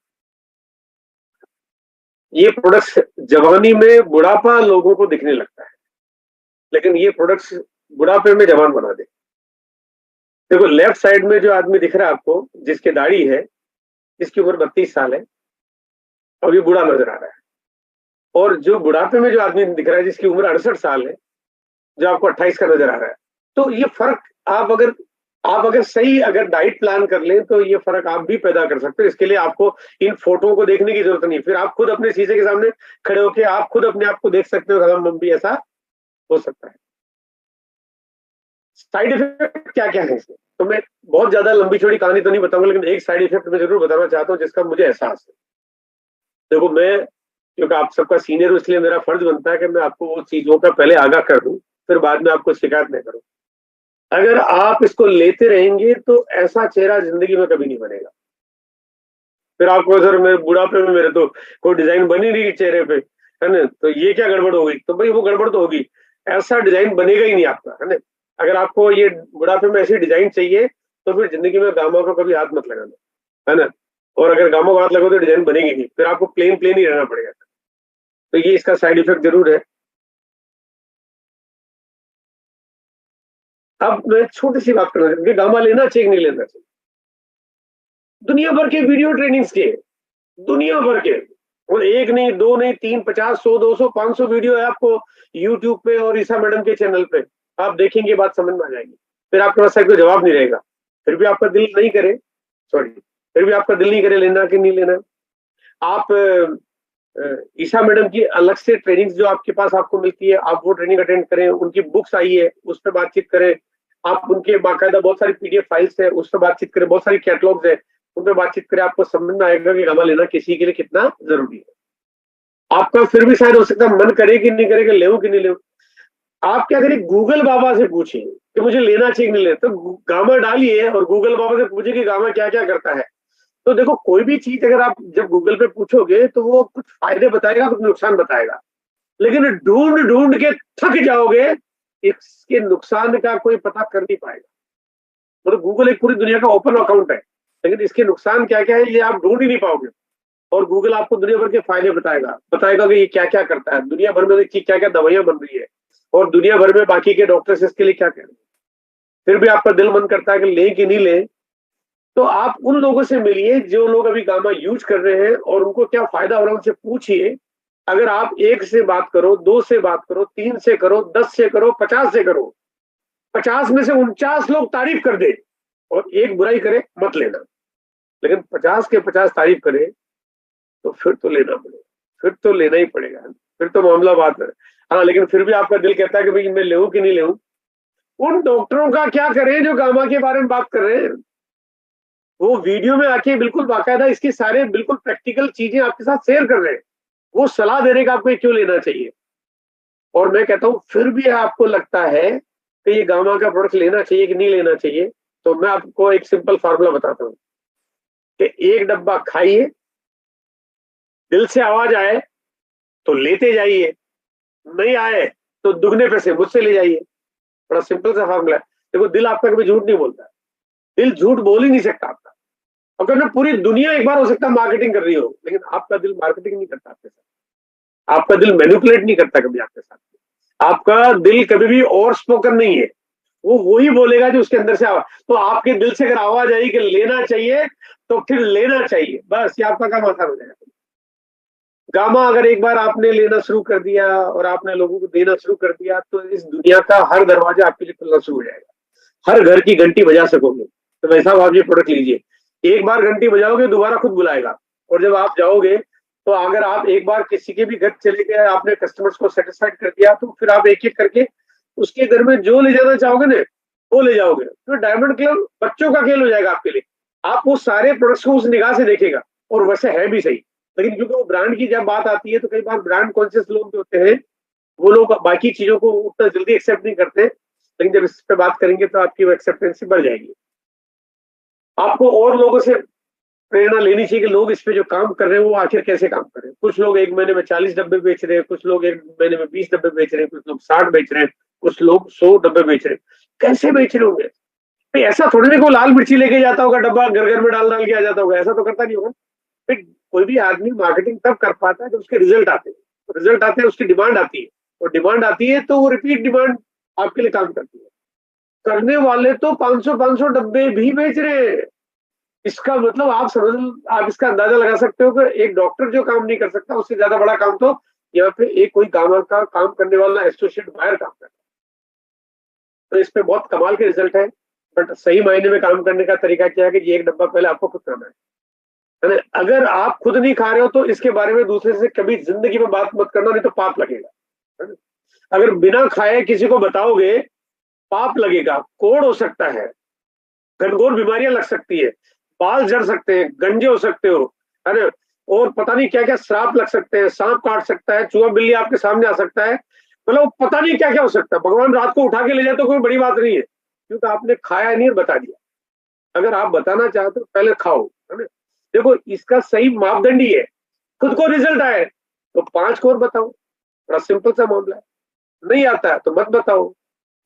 ये प्रोडक्ट्स जवानी में बुढ़ापा लोगों को दिखने लगता है, लेकिन ये प्रोडक्ट्स बुढ़ापे में जवान बना दे। देखो लेफ्ट साइड में जो आदमी दिख रहा है आपको, जिसकी दाढ़ी है, जिसकी उम्र 32 साल है, और ये बुढ़ा नजर आ रहा है। और जो बुढ़ापे में जो आदमी दिख रहा है, जिसकी उम्र 68 साल है, जो आपको 28 का नजर आ रहा है, तो ये फर्क आप अगर सही अगर डाइट प्लान कर लें तो ये फर्क आप भी पैदा कर सकते हो। इसके लिए आपको इन फोटो को देखने की जरूरत नहीं, फिर आप खुद अपने शीशे के सामने खड़े होकर आप खुद अपने आप को देख सकते हो, हम भी ऐसा हो सकता है। साइड इफेक्ट क्या क्या है इसमें, तो मैं बहुत ज्यादा लंबी चौड़ी कहानी तो नहीं बताऊंगा, लेकिन एक साइड इफेक्ट मैं जरूर बताना चाहता हूँ जिसका मुझे एहसास है। देखो मैं क्योंकि आप सबका सीनियर हूं, इसलिए मेरा फर्ज बनता है कि मैं आपको वो चीजों का पहले आगाह कर दूं, फिर बाद में आपको शिकायत नहीं करूं। अगर आप इसको लेते रहेंगे तो ऐसा चेहरा जिंदगी में कभी नहीं बनेगा। फिर आपको सर मैं बुढ़ापे में मेरे तो कोई डिजाइन बनी नहीं चेहरे पे, है ना, तो ये क्या गड़बड़ हो गई, तो भाई वो गड़बड़ तो होगी, ऐसा डिजाइन बनेगा ही नहीं आपका, है ना। अगर आपको ये बुढ़ापे में ऐसी डिजाइन चाहिए तो फिर जिंदगी में गामा को कभी हाथ मत लगाना, है ना। और अगर गामा को हाथ लगाओ तो डिजाइन बनेगी नहीं, फिर आपको प्लेन प्लेन ही रहना पड़ेगा। तो ये इसका साइड इफेक्ट जरूर है। अब मैं छोटी सी बात करना चाहूंगा, गामा लेना चाहिए नहीं लेना चाहिए। दुनिया भर के वीडियो ट्रेनिंग्स के, दुनिया भर के, और एक नहीं, दो नहीं, 3, 50, 100, 200, 500 वीडियो है आपको यूट्यूब पे और ईसा मैडम के चैनल पे। आप देखेंगे बात समझ में आ जाएगी। फिर आपके पास कोई जवाब नहीं रहेगा, फिर भी आपका दिल नहीं करे, सॉरी, फिर भी आपका दिल नहीं करे लेना कि नहीं लेना। आप ईशा मैडम की अलग से ट्रेनिंग जो आपके पास आपको मिलती है, आप वो ट्रेनिंग अटेंड करें, उनकी बुक्स आई है उस पर बातचीत करें, आप उनके बाकायदा बहुत सारी पीडीएफ फाइल्स है उस पर बातचीत करें, बहुत सारी कैटलॉग्स है उन पर बातचीत करें, आपको समझ में आएगा कि गामा लेना किसी के लिए कितना जरूरी है। आपका फिर भी शायद हो सकता है मन करे कि नहीं करे कि ले कि नहीं ले। आप क्या करें, गूगल बाबा से पूछिए कि मुझे लेना चाहिए कि नहीं लेना, तो गामा डालिए और गूगल बाबा से पूछिए कि गामा क्या क्या करता है। तो देखो कोई भी चीज अगर आप जब गूगल पे पूछोगे तो वो कुछ फायदे बताएगा, कुछ नुकसान बताएगा, लेकिन ढूंढ ढूंढ के थक जाओगे, इसके नुकसान का कोई पता कर नहीं पाएगा। मतलब गूगल एक पूरी दुनिया का ओपन अकाउंट है, लेकिन इसके नुकसान क्या क्या है ये आप ढूंढ ही नहीं पाओगे। और गूगल आपको दुनिया भर के फायदे बताएगा, बताएगा कि ये क्या क्या करता है, दुनिया भर में क्या क्या दवाइयां बन रही है, और दुनिया भर में बाकी के डॉक्टर्स इसके लिए क्या कह रहे हैं। फिर भी आपका दिल मन करता है कि लें कि नहीं लें, तो आप उन लोगों से मिलिए जो लोग अभी गामा यूज कर रहे हैं और उनको क्या फायदा हो रहा है उनसे पूछिए। अगर आप 1 से बात करो, 2 से बात करो, 3 से करो, 10 से करो, 50 से करो, 50 में से 49 लोग तारीफ कर दे और एक बुराई करे, मत लेना। लेकिन 50 के 50 तारीफ करे तो फिर तो लेना पड़ेगा, फिर तो लेना ही पड़ेगा, फिर तो मामला बात है। हाँ, लेकिन फिर भी आपका दिल कहता है कि भाई मैं लेऊं कि नहीं लेऊं। उन डॉक्टरों का क्या करें जो गामा के बारे में बात कर रहे हैं, वो वीडियो में आके बिल्कुल बाकायदा इसकी सारे बिल्कुल प्रैक्टिकल चीजें आपके साथ शेयर कर रहे हैं, वो सलाह दे रहे हैं कि आपको क्यों लेना चाहिए। और मैं कहता हूं फिर भी आपको लगता है कि ये गामा का प्रोडक्ट लेना चाहिए कि नहीं लेना चाहिए, तो मैं आपको एक सिंपल फार्मूला बताता हूँ कि एक डब्बा खाइए, दिल से आवाज आए तो लेते जाइए, नहीं आए तो दुगने पैसे मुझसे ले जाइए। बड़ा सिंपल सा फार्मूला है। देखो दिल आपका कभी झूठ नहीं बोलता, दिल झूठ बोल ही नहीं सकता आपका। अगर ना पूरी दुनिया एक बार हो सकता है मार्केटिंग कर रही हो, लेकिन आपका दिल मार्केटिंग नहीं करता आपके साथ, आपका दिल मैनिपुलेट नहीं करता कभी आपके साथ। आपका दिल कभी भी ओवर स्पोकन नहीं है, वो वही बोलेगा जो उसके अंदर से आवाज। तो आपके दिल से अगर आवाज आई कि लेना चाहिए तो फिर लेना चाहिए, बस ये आपका काम आसान हो जाएगा। गामा अगर एक बार आपने लेना शुरू कर दिया और आपने लोगों को देना शुरू कर दिया तो इस दुनिया का हर दरवाजा आपके लिए खुलना शुरू हो जाएगा, हर घर की घंटी बजा सकोगे। तो वैसा आप ये प्रोडक्ट लीजिए, एक बार घंटी बजाओगे दोबारा खुद बुलाएगा, और जब आप जाओगे तो अगर आप एक बार किसी के भी घर चले गए, आपने कस्टमर्स को सेटिस्फाइड कर दिया, तो फिर आप एक एक करके उसके घर में जो ले जाना चाहोगे ना वो ले जाओगे। तो डायमंड क्लब बच्चों का खेल हो जाएगा आपके लिए, आप वो सारे प्रोडक्ट्स को उस निगाह से देखेगा, और वैसे है भी सही। लेकिन क्योंकि वो ब्रांड की जब बात आती है तो कई बार ब्रांड कॉन्शियस लोग जो होते हैं वो लोग बाकी चीजों को उतना जल्दी एक्सेप्ट नहीं करते, लेकिन जब इस पे बात करेंगे तो आपकी वो एक्सेप्टेंसी बढ़ जाएगी। आपको और लोगों से प्रेरणा लेनी चाहिए कि लोग इस पे जो काम कर रहे हैं वो आखिर कैसे काम कर रहे हैं। कुछ लोग एक महीने में 40 डब्बे बेच रहे हैं, कुछ लोग एक महीने में 20 डब्बे बेच रहे हैं, कुछ लोग 60 बेच रहे हैं, कुछ लोग 100 डब्बे बेच रहे हैं। कैसे बेच रहे होंगे भाई? ऐसा थोड़ी ना कोई लाल मिर्ची लेके जाता होगा, डब्बा घर घर में डाल डाल के आ जाता होगा, ऐसा तो करता नहीं होगा। फिर कोई भी आदमी मार्केटिंग तब कर पाता है जब उसके रिजल्ट आते हैं, रिजल्ट आते हैं उसकी डिमांड आती है, और डिमांड आती है तो वो रिपीट डिमांड आपके लिए काम करती है। करने वाले तो 500 डब्बे भी बेच रहे हैं। इसका मतलब आप समझ, आप इसका अंदाजा लगा सकते हो कि एक डॉक्टर जो काम नहीं कर सकता उससे ज्यादा बड़ा काम तो यहाँ पे एक कोई गामा का काम करने वाला एसोसिएट बायर काम कर रहा है। तो इस पे बहुत कमाल के रिजल्ट है। बट सही मायने में काम करने का तरीका क्या है कि ये एक डब्बा पहले आपको खुद खाना है ना। अगर आप खुद नहीं खा रहे हो तो इसके बारे में दूसरे से कभी जिंदगी में बात मत करना, नहीं तो पाप लगेगा, है ना? अगर बिना खाए किसी को बताओगे पाप लगेगा, कोढ़ हो सकता है, घनघोर बीमारियां लग सकती है, बाल झड़ सकते हैं, गंजे हो सकते हो, है ना, और पता नहीं क्या क्या श्राप लग सकते हैं, सांप काट सकता है, चूहा बिल्ली आपके सामने आ सकता है, मतलब पता नहीं क्या क्या हो सकता है। भगवान रात को उठा के ले जाए तो कोई बड़ी बात नहीं है, क्योंकि आपने खाया नहीं और बता दिया। अगर आप बताना चाहते हो पहले खाओ, है ना। देखो इसका सही मापदंड ही है, खुद को रिजल्ट आए तो 5 को और बताओ, बड़ा सिंपल सा मामला है। नहीं आता है तो मत बताओ,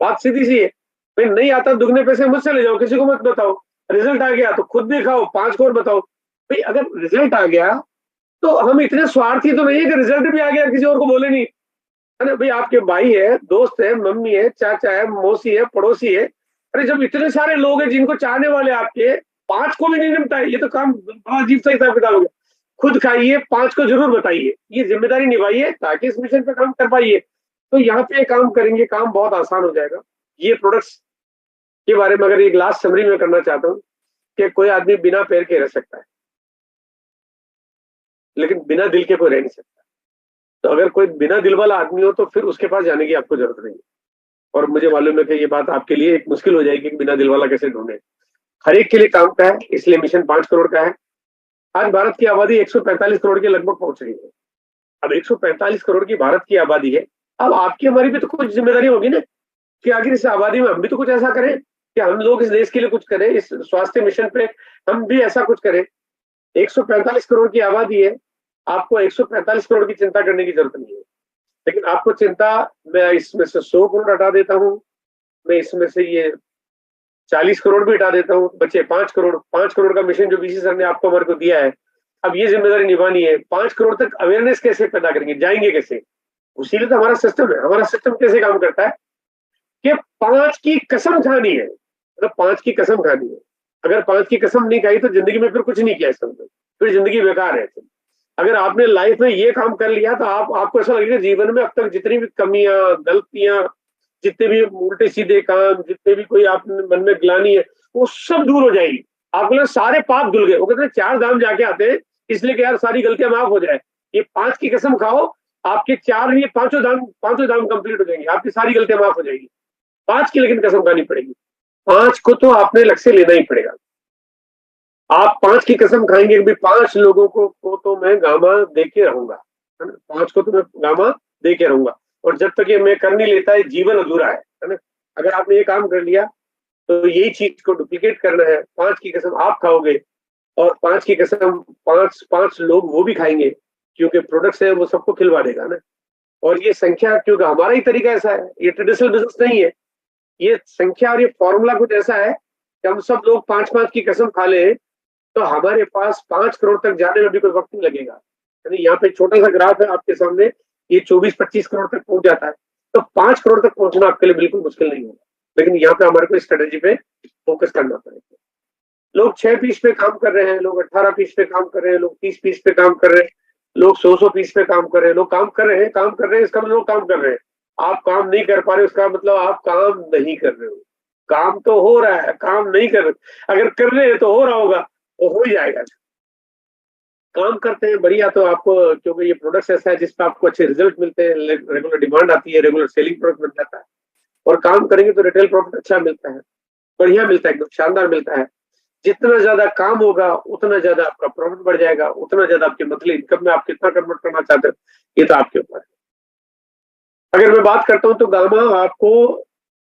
बात सीधी सी है। भाई नहीं आता दुगने पैसे मुझसे ले जाओ, किसी को मत बताओ। रिजल्ट आ गया तो खुद भी खाओ, 5 को और बताओ। भाई अगर रिजल्ट आ गया तो हम इतने स्वार्थी तो नहीं है कि रिजल्ट भी आ गया किसी और को बोले नहीं, है ना। भाई आपके भाई है, दोस्त है, मम्मी है, चाचा है, मौसी है, पड़ोसी है, अरे जब इतने सारे लोग हैं जिनको चाहने वाले आपके, 5 को भी नहीं निपटाए, ये तो काम बड़ा अजीब सा हिसाब किताब हो गया। खुद खाइए, 5 को जरूर बताइए, ये जिम्मेदारी निभाइए ताकि इस मिशन पे काम कर पाइए। तो यहाँ पे काम करेंगे, काम बहुत आसान हो जाएगा। ये प्रोडक्ट्स के बारे में अगर एक लास्ट समरी में करना चाहता हूँ कि कोई आदमी बिना पैर के रह सकता है, लेकिन बिना दिल के कोई रह नहीं सकता। तो अगर कोई बिना दिल वाला आदमी हो तो फिर उसके पास जाने की आपको जरूरत नहीं है। और मुझे मालूम है कि ये बात आपके लिए एक मुश्किल हो जाएगी कि बिना दिल वाला कैसे ढूंढे। हर एक के लिए काम का है, इसलिए मिशन 5 करोड़ का है। आज भारत की आबादी 145 करोड़ के लगभग पहुंच रही है। अब 145 करोड़ की भारत की आबादी है, अब आपकी हमारी भी तो कुछ जिम्मेदारी होगी ना, कि आखिर इस आबादी में हम भी तो कुछ ऐसा करें कि हम लोग इस देश के लिए कुछ करें, इस स्वास्थ्य मिशन पे हम भी ऐसा कुछ करें। 145 करोड़ की आबादी है, आपको 145 करोड़ की चिंता करने की जरूरत नहीं है। लेकिन आपको चिंता, मैं इसमें से 100 करोड़ हटा देता हूँ, मैं इसमें से ये 40 करोड़ भी हटा देता हूँ, बचे 5 करोड़। 5 करोड़ का मिशन जो बीसी सर ने आपको हमारे को दिया है, अब ये जिम्मेदारी निभानी है। 5 करोड़ तक अवेयरनेस कैसे पैदा करेंगे, जाएंगे कैसे? उसी लिए तो हमारा सिस्टम है। हमारा सिस्टम कैसे काम करता है कि 5 की कसम खानी है, मतलब 5 की कसम खानी है। अगर 5 की कसम नहीं खाई तो जिंदगी में फिर कुछ नहीं किया, समझो फिर जिंदगी बेकार है। अगर आपने लाइफ में ये काम कर लिया तो आपको ऐसा लगेगा जीवन में अब तक जितनी भी कमियां, गलतियां, जितने भी उल्टे सीधे काम, जितने भी कोई आपने मन में ग्लानी है, वो सब दूर हो जाएगी। आपको लगेगा सारे पाप धुल गए। वो कहते हैं 4 धाम जाके आते हैं इसलिए कि यार सारी गलतियां माफ हो जाए। ये 5 की कसम खाओ, आपके 4 नहीं 5 धाम कंप्लीट हो जाएंगे, आपकी सारी गलतियां माफ हो जाएगी। 5 की लेकिन कसम खानी पड़ेगी। 5 को तो आपने लक्ष्य लेना ही पड़ेगा। आप 5 की कसम खाएंगे कि 5 लोगों को तो मैं गामा दे के रहूंगा, है ना। 5 को तो मैं गामा दे के रहूंगा, और जब तक ये मैं कर नहीं लेता है जीवन अधूरा है ना। अगर आपने ये काम कर लिया तो यही चीज को डुप्लीकेट करना है। 5 की कसम आप खाओगे, और 5 की कसम 5 लोग वो भी खाएंगे, क्योंकि प्रोडक्ट्स है वो सबको खिलवा देगा ना। और ये संख्या, क्योंकि हमारा ही तरीका ऐसा है, ये ट्रेडिशनल बिजनेस नहीं है। ये संख्या और ये फॉर्मूला कुछ ऐसा है कि हम सब लोग 5-5 की कसम खा ले तो हमारे पास 5 करोड़ तक जाने में भी कोई वक्त नहीं लगेगा। यानी यहाँ पे छोटा सा ग्राफ है आपके सामने, ये 24-25 करोड़ तक पहुंच जाता है। तो 5 करोड़ तक पहुंचना आपके लिए बिल्कुल मुश्किल नहीं होगा, लेकिन यहाँ पे हमारे को स्ट्रेटेजी पे फोकस करना पड़ेगा। लोग 6 पीस पे काम कर रहे हैं, लोग 18 पीस पे काम कर रहे हैं, लोग 30 पीस पे काम कर रहे हैं, लोग 100 पीस पे काम कर रहे हैं, लोग काम कर रहे हैं, इसका मतलब लोग काम कर रहे हैं। आप काम नहीं कर पा रहे, उसका मतलब आप काम नहीं कर रहे हो। काम तो हो रहा है, काम नहीं कर रहे। अगर कर रहे हैं तो हो रहा होगा, वो हो ही जाएगा। काम करते हैं बढ़िया, तो आपको, क्योंकि ये प्रोडक्ट ऐसा है जिसपे आपको अच्छे रिजल्ट मिलते हैं, रेगुलर डिमांड आती है, रेगुलर सेलिंग प्रोडक्ट बन जाता है, और काम करेंगे तो रिटेल प्रॉफिट अच्छा मिलता है, बढ़िया मिलता है, एकदम शानदार मिलता है। जितना ज्यादा काम होगा उतना ज्यादा आपका प्रॉफिट बढ़ जाएगा, उतना ज्यादा आपकी मंथली इनकम में आप कितना कन्वर्ट करना चाहते हो ये तो आपके ऊपर है। अगर मैं बात करता हूँ तो गामा आपको,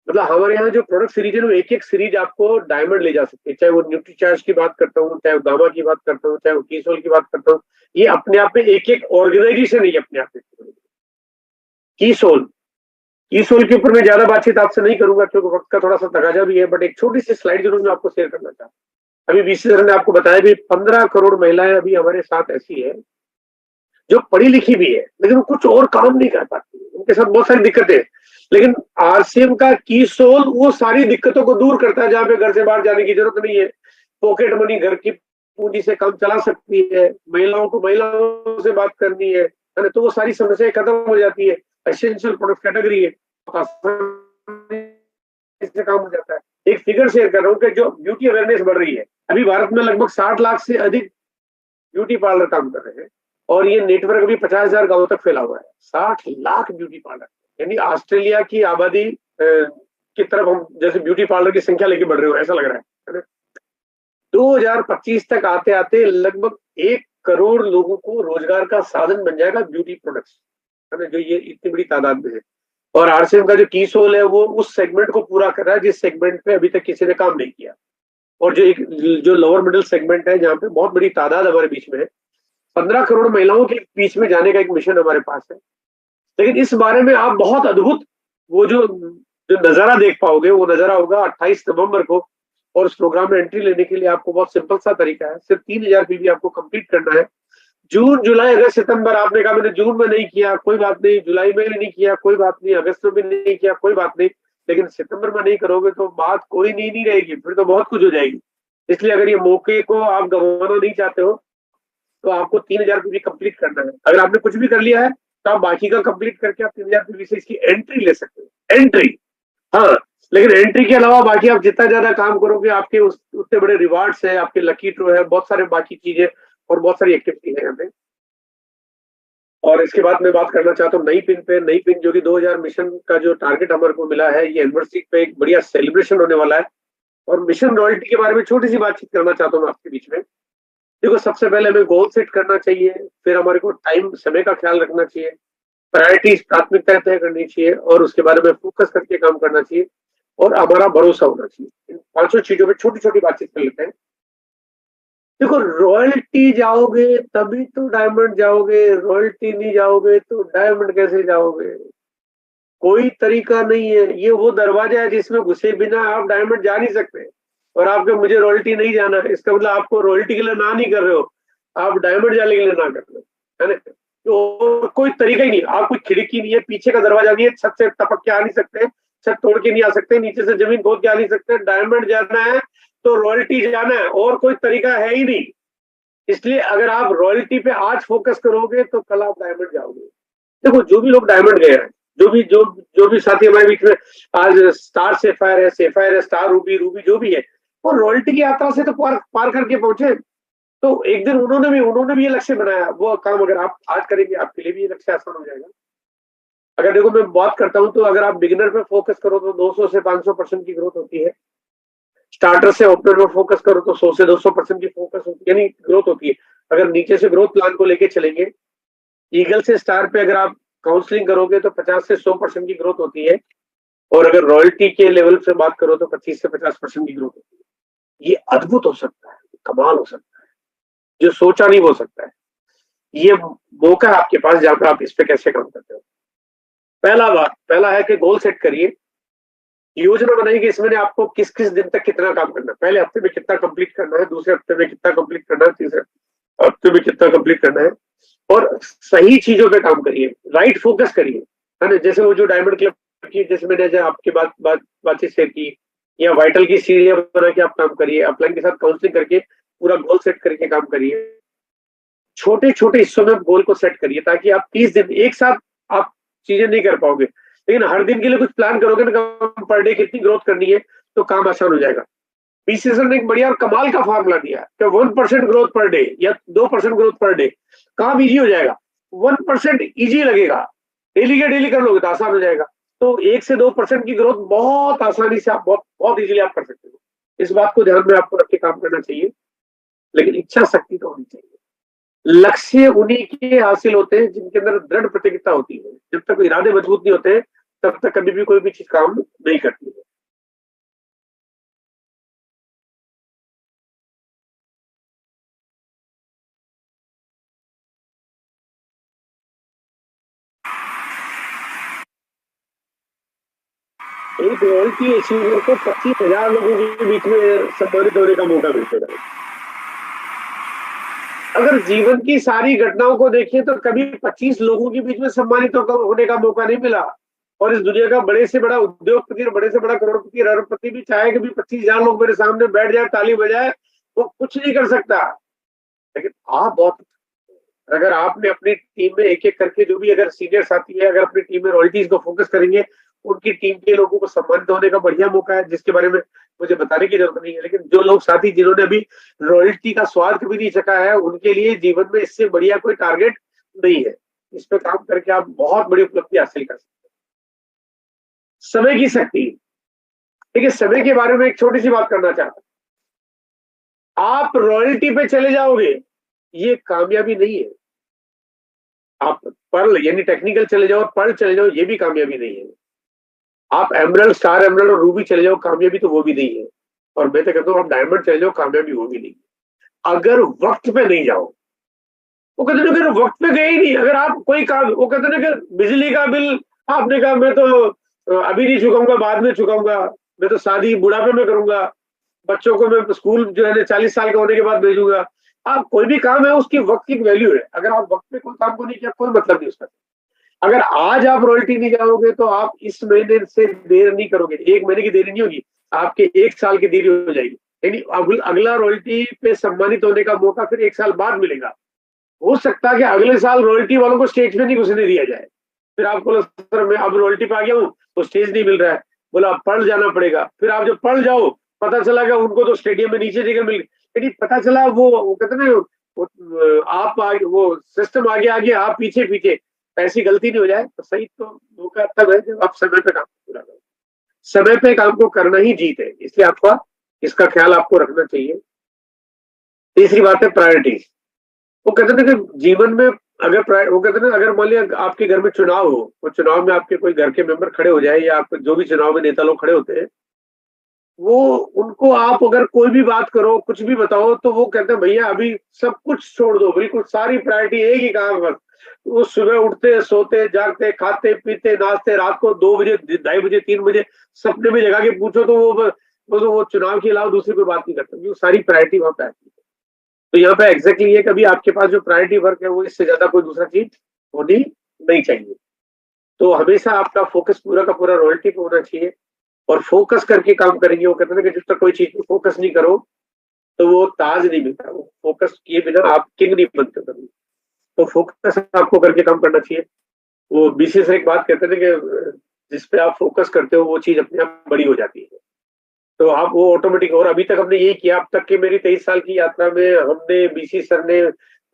मतलब हमारे यहाँ जो प्रोडक्ट सीरीज है वो एक एक सीरीज आपको डायमंड ले जा सकती है, चाहे वो न्यूट्रीचार्ज की बात करता हूँ, चाहे वो गामा की बात करता हूँ, चाहे वो कीसोल की बात करता हूँ, ये अपने आप में एक एक ऑर्गेनाइजेशन है अपने आप में। कीसोल के ऊपर मैं ज्यादा बातचीत आपसे नहीं करूंगा क्योंकि वक्त का थोड़ा सा तकाजा भी है, बट एक छोटी सी स्लाइड जरूर मैं आपको शेयर करना चाहता हूँ। अभी बीसी सर ने आपको बताया भी 15 करोड़ महिलाएं अभी हमारे साथ ऐसी है जो पढ़ी लिखी भी है लेकिन वो कुछ और काम नहीं कर पाती, उनके साथ बहुत सारी दिक्कतें हैं। लेकिन आरसीएम का कीसोल वो सारी दिक्कतों को दूर करता है, जहां पे घर से बाहर जाने की जरूरत नहीं है, पॉकेट मनी घर की पूंजी से काम चला सकती है, महिलाओं को महिलाओं से बात करनी है ना, तो वो सारी समस्याएं खत्म हो जाती है। एसेंशियल प्रोडक्ट कैटेगरी है, इससे काम हो जाता है। एक फिगर शेयर कर रहा हूँ कि जो ब्यूटी अवेयरनेस बढ़ रही है, अभी भारत में लगभग 60 लाख से अधिक ब्यूटी पार्लर काम कर रहे हैं और ये नेटवर्क अभी 50,000 गांवों तक फैला हुआ है। 60 लाख ब्यूटी पार्लर, यानी ऑस्ट्रेलिया की आबादी की तरफ हम जैसे ब्यूटी पार्लर की संख्या लेके बढ़ रहे हो ऐसा लग रहा है। 2025 तक आते आते लगभग 1 करोड़ लोगों को रोजगार का साधन बन जाएगा ब्यूटी प्रोडक्ट्स, है ना, जो ये इतनी बड़ी तादाद में है। और आरसीएम का जो कीसोल है वो उस सेगमेंट को पूरा कर रहा है जिस सेगमेंट पे अभी तक किसी ने काम नहीं किया, और जो लोअर मिडिल सेगमेंट है जहाँ पे बहुत बड़ी तादाद हमारे बीच में है। 15 करोड़ महिलाओं के बीच में जाने का एक मिशन हमारे पास है। लेकिन इस बारे में आप बहुत अद्भुत वो जो नजारा देख पाओगे, वो नजारा होगा 28 नवंबर को, और उस प्रोग्राम में एंट्री लेने के लिए आपको बहुत सिंपल सा तरीका है, सिर्फ 3000 पीवी आपको कंप्लीट करना है। जून जुलाई अगस्त सितंबर, आपने कहा मैंने जून में नहीं किया, कोई बात नहीं, जुलाई में नहीं किया कोई बात नहीं, अगस्त में भी नहीं किया कोई बात नहीं, लेकिन सितंबर में नहीं करोगे तो बात कोई नहीं रहेगी, फिर तो बहुत कुछ हो जाएगी। इसलिए अगर ये मौके को आप गंवाना नहीं चाहते हो तो आपको 3000 पीवी कंप्लीट करना है। अगर आपने कुछ भी कर लिया है तो आप बाकी का कंप्लीट करके आप 3000 पीवी से इसकी एंट्री ले सकते हो। एंट्री, हाँ, लेकिन एंट्री के अलावा बाकी आप जितना ज्यादा काम करोगे आपके उतने बड़े रिवार्ड्स है, आपके लकी ड्रॉ है, बहुत सारे बाकी चीजें और बहुत सारी एक्टिविटी है यहाँ पे। और इसके बाद मैं बात करना चाहता हूँ नई पिन पे। नई पिन जो कि 2000 मिशन का जो टारगेट हमारे को मिला है, ये एनिवर्सरी पे एक बढ़िया सेलिब्रेशन होने वाला है। और मिशन रॉयल्टी के बारे में छोटी सी बातचीत करना चाहता हूँ आपके बीच में। देखो, सबसे पहले हमें गोल सेट करना चाहिए, फिर हमारे को टाइम समय का ख्याल रखना चाहिए, प्रायोरिटीज प्राथमिकताएं तय करनी चाहिए, और उसके बारे में फोकस करके काम करना चाहिए, और हमारा भरोसा होना चाहिए। इन 500 चीजों में छोटी छोटी बातचीत कर लेते हैं। देखो, रॉयल्टी जाओगे तभी तो डायमंड जाओगे, रॉयल्टी नहीं जाओगे तो डायमंड कैसे जाओगे? कोई तरीका नहीं है। ये वो दरवाजा है जिसमें घुसे बिना आप डायमंड जा नहीं सकते। और आपको मुझे रॉयल्टी नहीं जाना है, इसका मतलब आपको रॉयल्टी के लिए ना नहीं कर रहे हो, आप डायमंड जाने के लिए ना कर रहे हो, है ना? तो कोई तरीका ही नहीं। आप कोई खिड़की नहीं है, पीछे का दरवाजा नहीं है, छत से टपक के आ नहीं सकते, छत तोड़ के नहीं आ सकते, नीचे से जमीन खोद के आ नहीं सकते। डायमंड जाना है तो रॉयल्टी जाना है, और कोई तरीका है ही नहीं। इसलिए अगर आप रॉयल्टी पे आज फोकस करोगे तो कल आप डायमंड जाओगे। देखो, जो भी लोग डायमंड गए हैं, जो भी साथी हमारे बीच में आज स्टार सेफायर है, स्टार रूबी जो भी है, वो रॉयल्टी की यात्रा से तो पार करके पहुंचे। तो एक दिन उन्होंने भी ये लक्ष्य बनाया, वो काम अगर आप आज करेंगे आपके लिए भी ये लक्ष्य आसान हो जाएगा। अगर देखो, मैं बात करता हूँ तो अगर आप बिगिनर पे फोकस करो तो 200 से 500% की ग्रोथ होती है। स्टार्टर से ओपनर में फोकस करो तो 100 से 200% की फोकस होती है, यानी ग्रोथ होती है। अगर नीचे से ग्रोथ प्लान को लेके चलेंगे, ईगल से स्टार पे अगर आप काउंसलिंग करोगे तो 50 से 100% की ग्रोथ होती है, और अगर रॉयल्टी के लेवल से बात करो तो 25 से 50% की ग्रोथ होती है। ये अद्भुत हो सकता है, कमाल हो सकता है, जो सोचा नहीं हो सकता है। ये मौका है आपके पास जहां पे आप इस पे कैसे काम करते हो। पहला है कि गोल सेट करिए, योजना बनाइए कि इसमें आपको किस किस दिन तक कितना काम करना है। पहले हफ्ते में कितना कंप्लीट करना है, दूसरे हफ्ते में कितना कंप्लीट करना है, तीसरे हफ्ते में कितना कंप्लीट करना है, और सही चीजों पे काम करिए, राइट फोकस करिए, है ना। जैसे वो जो डायमंड क्लब की, जैसे मैंने आपके बातचीत शेयर की, या वाइटल की सीढ़ियां बना के आप काम करिए, अपलाइन के साथ काउंसलिंग करके पूरा गोल सेट करके काम करिए। छोटे छोटे हिस्सों में गोल को सेट करिए, ताकि आप 30 दिन एक साथ आप चीजें नहीं कर पाओगे, लेकिन हर दिन के लिए कुछ प्लान करोगे ना, पर डे कितनी ग्रोथ करनी है, तो काम आसान हो जाएगा। बीसी सर ने एक बढ़िया और कमाल का फॉर्मूला दिया कि 1% ग्रोथ पर डे या 2% ग्रोथ पर डे, काम इजी हो जाएगा। 1% इजी लगेगा, डेली के डेली कर लोगे तो आसान हो जाएगा। तो 1 से 2% की ग्रोथ बहुत आसानी से आप बहुत बहुत इजीली आप कर सकते हो। इस बात को ध्यान में आपको रख के काम करना चाहिए, लेकिन इच्छा शक्ति तो होनी चाहिए। लक्ष्य उन्हीं के हासिल होते हैं जिनके अंदर दृढ़ प्रतिज्ञता होती है। जब तक इरादे मजबूत नहीं होते तब तक कभी भी कोई भी चीज काम नहीं करती है। एक रॉयल्टी अचीवर को 25,000 लोगों के बीच में सम्मानित होने का मौका मिलता है। अगर जीवन की सारी घटनाओं को देखिए तो कभी 25 लोगों के बीच में सम्मानित होने का मौका नहीं मिला। और इस दुनिया का बड़े से बड़ा उद्योगपति और बड़े से बड़ा करोड़पति अरबपति भी चाहे कि भी 25,000 लोग मेरे सामने बैठ जाए, ताली बजाए, वो कुछ नहीं कर सकता। लेकिन आप बहुत, अगर आपने अपनी टीम में एक एक करके, जो भी अगर सीनियर साथी है, अगर अपनी टीम में रॉयल्टीज को फोकस करेंगे, उनकी टीम के लोगों को सम्मानित होने का बढ़िया मौका है, जिसके बारे में मुझे बताने की जरूरत नहीं है। लेकिन जो लोग साथी जिन्होंने अभी रॉयल्टी का स्वाद कभी नहीं चखा है, उनके लिए जीवन में इससे बढ़िया कोई टारगेट नहीं है। इस पे काम करके आप बहुत बड़ी उपलब्धि हासिल कर सकते हैं। समय की शक्ति, देखिए समय के बारे में एक छोटी सी बात करना चाहता हूं। आप रॉयल्टी पे चले जाओगे, ये कामयाबी नहीं है। आप पर्ल यानी टेक्निकल चले जाओ, पर्ल चले जाओ, ये भी कामयाबी नहीं है। आप एमरल्ड, स्टार एमरल्ड और रूबी चले जाओ, कामयाबी तो वो भी नहीं है। और मैं तो कहता हूँ आप डायमंड चले जाओ, कामयाबी वो भी नहीं है, अगर वक्त पे नहीं जाओ। वो कहते ना कि वक्त पे गए ही नहीं, अगर आप कोई काम, वो कहते ना कि बिजली का बिल आपने कहा मैं तो अभी नहीं चुकाऊंगा, बाद में चुकाऊंगा, मैं तो शादी बुढ़ापे में करूंगा, बच्चों को मैं स्कूल जो है 40 साल के होने के बाद भेजूंगा। आप कोई भी काम है उसकी वक्त की वैल्यू है। अगर आप वक्त पे कोई काम को नहीं किया, कोई मतलब नहीं उसका। अगर आज आप रॉयल्टी नहीं जाओगे तो आप इस महीने से देर नहीं करोगे, 1 महीने की देरी नहीं होगी, आपके 1 साल की देरी हो जाएगी। यानी अगला रॉयल्टी पे सम्मानित होने का मौका फिर 1 साल बाद मिलेगा। हो सकता है कि अगले साल रॉयल्टी वालों को स्टेज पे नहीं घुसने दिया जाए। फिर आपको बोला सर मैं अब रॉयल्टी पे आ गया हूँ तो स्टेज नहीं मिल रहा है, बोला आप पढ़ जाना पड़ेगा। फिर आप जब पढ़ जाओ, पता चला कि उनको तो स्टेडियम में नीचे जगह मिल गई। यानी पता चला वो कहते ना, आप आगे, वो सिस्टम आगे आगे, आप पीछे पीछे, ऐसी गलती नहीं हो जाए। तो सही तो मौका तब है जब आप समय पे काम पूरा करो। समय पे काम को करना ही जीत है, इसलिए आपका इसका ख्याल आपको रखना चाहिए। तीसरी बात है प्रायोरिटीज। वो कहते थे कि जीवन में अगर वो कहते ना, अगर मान लिया आपके घर में चुनाव हो, वो चुनाव में आपके कोई घर के मेंबर खड़े हो जाए, या आप जो भी चुनाव में नेता लोग खड़े होते हैं, वो उनको आप अगर कोई भी बात करो, कुछ भी बताओ, तो वो कहते हैं भैया अभी सब कुछ छोड़ दो, बिल्कुल सारी प्रायोरिटी एक ही काम बस। वो सुबह उठते, सोते, जागते, खाते, पीते, नाचते, रात को 2 बजे, 2:30 बजे, 3 बजे सपने में जगा के पूछो तो वो चुनाव के अलावा दूसरी कोई बात नहीं करता, क्योंकि सारी प्रायोरिटी वहां पे आती है। तो यहाँ पे एग्जैक्टली ये, कभी आपके पास जो प्रायोरिटी वर्क है वो इससे ज्यादा कोई दूसरा चीज होनी नहीं चाहिए। तो हमेशा आपका फोकस पूरा का पूरा रॉयल्टी पे होना चाहिए, और फोकस करके काम करेंगे। वो कहते हैं कि जब तक कोई चीज पे फोकस नहीं करो तो वो ताज नहीं मिलता, वो फोकस किए बिना आप किंग नहीं बनते कभी। तो फोकस आपको करके काम करना चाहिए। वो बीसी से एक बात कहते थे कि जिसपे आप फोकस करते हो वो चीज अपने आप बड़ी हो जाती है। तो आप वो ऑटोमेटिक, और अभी तक हमने यही किया। अब तक की मेरी 23 साल की यात्रा में हमने, बीसी सर ने,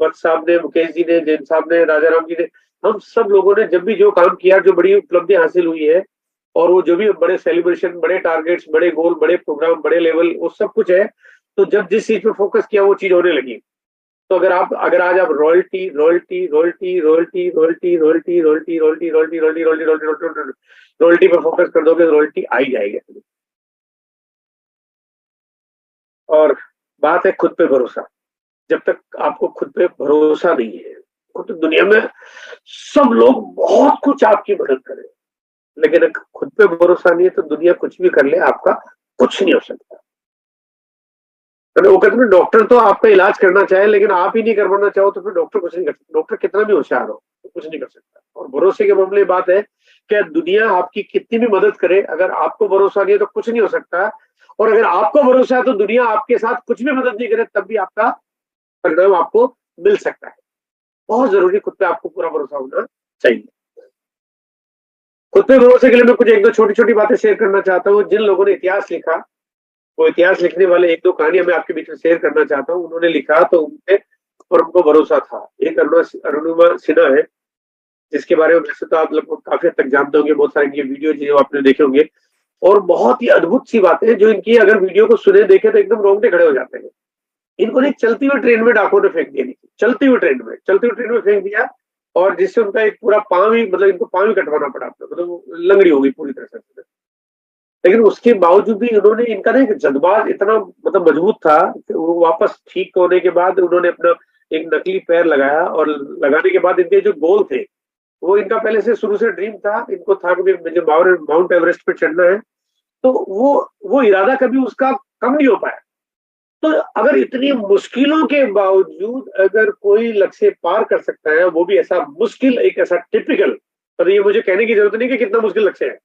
वत्स साहब ने, मुकेश जी ने, जैन साहब ने, राजा राम जी ने, हम सब लोगों ने जब भी जो काम किया, जो बड़ी उपलब्धि हासिल हुई है, और वो जो भी बड़े सेलिब्रेशन, बड़े टारगेट्स, बड़े गोल, बड़े प्रोग्राम, बड़े लेवल, वो सब कुछ है। तो जब जिस चीज पे फोकस किया वो चीज होने लगी। तो अगर आज आप royalty royalty royalty royalty royalty royalty royalty royalty royalty royalty royalty royalty royalty पे फोकस कर दोगे तो रॉयल्टी आ ही जाएगी। और बात है खुद पे भरोसा। जब तक आपको खुद पे भरोसा नहीं है, खुद दुनिया में सब लोग बहुत कुछ आपकी मदद करें, लेकिन अगर खुद पे भरोसा नहीं है तो दुनिया कुछ भी कर ले, आपका कुछ नहीं हो सकता। वो कहते हैं डॉक्टर तो आपका इलाज करना चाहे, लेकिन आप ही नहीं करवाना चाहो तो फिर डॉक्टर कुछ नहीं कर सकता। डॉक्टर कितना भी होशियार हो तो कुछ नहीं कर सकता। और भरोसे के मामले में बात है क्या दुनिया आपकी कितनी भी मदद करे, अगर आपको भरोसा नहीं है तो कुछ नहीं हो सकता, और अगर आपको भरोसा है तो दुनिया आपके साथ कुछ भी मदद नहीं करे तब भी आपका परिणाम आपको मिल सकता है। बहुत जरूरी खुद पे आपको पूरा भरोसा होना चाहिए। खुद पे भरोसे के लिए मैं कुछ एक दो छोटी छोटी बातें शेयर करना चाहता हूँ। जिन लोगों ने इतिहास लिखा, वो इतिहास लिखने वाले एक दो कहानियां मैं आपके बीच में शेयर करना चाहता हूँ। उन्होंने लिखा तो उनके और उनको भरोसा था। एक अरुणिमा सिन्हा है, जिसके बारे में वैसे तो आप लगभग काफी हद तक जानते होंगे, बहुत सारे इनके वीडियो जो आपने देखे होंगे, और बहुत ही अद्भुत सी बातें जो इनकी अगर वीडियो को सुने देखे तो एकदम रोंगटे खड़े हो जाते हैं। इनको नहीं चलती हुई ट्रेन में डाकुओं ने फेंक दिया, चलती हुई ट्रेन में फेंक दिया, और जिससे उनका एक पूरा पांव ही, मतलब इनको पांव ही कटवाना पड़ा, मतलब लंगड़ी हो गई पूरी तरह से। लेकिन उसके बावजूद भी उन्होंने, इनका ना एक जज्बा इतना मतलब मजबूत था कि वो वापस ठीक होने के बाद उन्होंने अपना एक नकली पैर लगाया, और लगाने के बाद इनके जो गोल थे, वो इनका पहले से शुरू से ड्रीम था। इनको था कि मुझे माउंट एवरेस्ट पे चढ़ना है, तो वो इरादा कभी उसका कम नहीं हो पाया। तो अगर इतनी मुश्किलों के बावजूद अगर कोई लक्ष्य पार कर सकता है, वो भी ऐसा मुश्किल, एक ऐसा टिपिकल, और ये मुझे कहने की जरूरत नहीं कि कितना मुश्किल लक्ष्य है,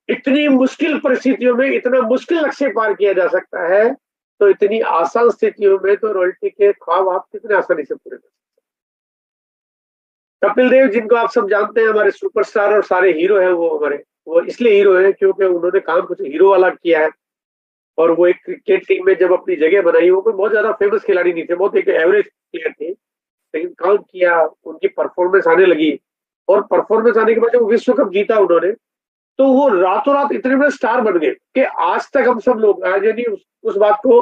इतनी मुश्किल परिस्थितियों में इतना मुश्किल लक्ष्य पार किया जा सकता है, तो इतनी आसान स्थितियों में तो रॉयल्टी के ख्वाब आप कितने आसानी से पूरे कर सकते हैं। कपिल देव, जिनको आप सब जानते हैं, हमारे सुपरस्टार और सारे हीरो हैं, वो इसलिए हीरो हैं क्योंकि उन्होंने काम कुछ हीरो वाला किया है। और वो एक क्रिकेट टीम में जब अपनी जगह बनाई, वो कोई बहुत ज्यादा फेमस खिलाड़ी नहीं थे, बहुत एक एवरेज प्लेयर थे, लेकिन काम किया, उनकी परफॉर्मेंस आने लगी, और परफॉर्मेंस आने के बाद जब विश्व कप जीता उन्होंने, तो वो रातों रात इतने बड़े स्टार बन गए कि आज तक हम सब लोग, आज यानी उस बात को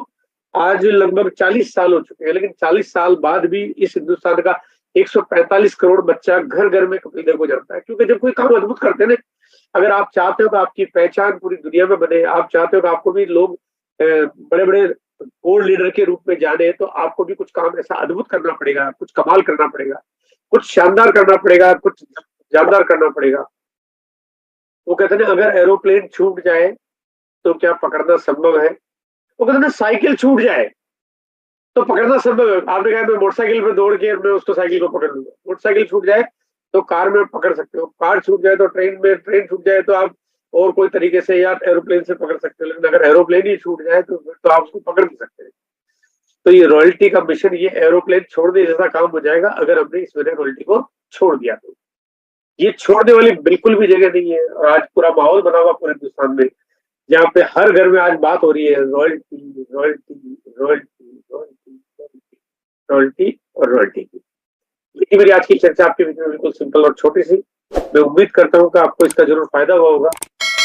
आज लगभग 40 साल हो चुके हैं, लेकिन 40 साल बाद भी इस हिंदुस्तान का 145 करोड़ बच्चा घर घर में कपिल देव को जानता है। क्योंकि जब कोई काम अद्भुत करते हैं ना, अगर आप चाहते हो कि आपकी पहचान पूरी दुनिया में बने, आप चाहते हो कि आपको भी लोग बड़े बड़े गोल्ड लीडर के रूप में जाने, तो आपको भी कुछ काम ऐसा अद्भुत करना पड़ेगा, कुछ कमाल करना पड़ेगा, कुछ शानदार करना पड़ेगा, कुछ जानदार करना पड़ेगा। वो कहते हैं अगर एरोप्लेन छूट जाए तो क्या पकड़ना संभव है? वो कहते हैं साइकिल छूट जाए तो पकड़ना संभव है। आपने कहा मैं मोटरसाइकिल पे दौड़ के मैं उसको साइकिल को पकड़ लूंगा। मोटरसाइकिल छूट जाए तो कार में पकड़ सकते हो, कार छूट जाए तो ट्रेन में, ट्रेन छूट जाए तो आप और कोई तरीके से या एरोप्लेन से पकड़ सकते हो, लेकिन अगर एरोप्लेन ही छूट जाए तो आप उसको पकड़ नहीं सकते। तो ये रॉयल्टी का मिशन, ये एरोप्लेन छोड़ने जैसा काम हो जाएगा अगर हमने इस महीने रॉयल्टी को छोड़ दिया तो। ये छोड़ने वाली बिल्कुल भी जगह नहीं है। और आज पूरा माहौल बना हुआ पूरे हिंदुस्तान में, जहाँ पे हर घर में आज बात हो रही है royalty royalty royalty royalty royalty और रॉयल्टी की। लेकिन मेरी आज की चर्चा आपके बीच में बिल्कुल सिंपल और छोटी सी। मैं उम्मीद करता हूँ कि आपको इसका जरूर फायदा हुआ होगा,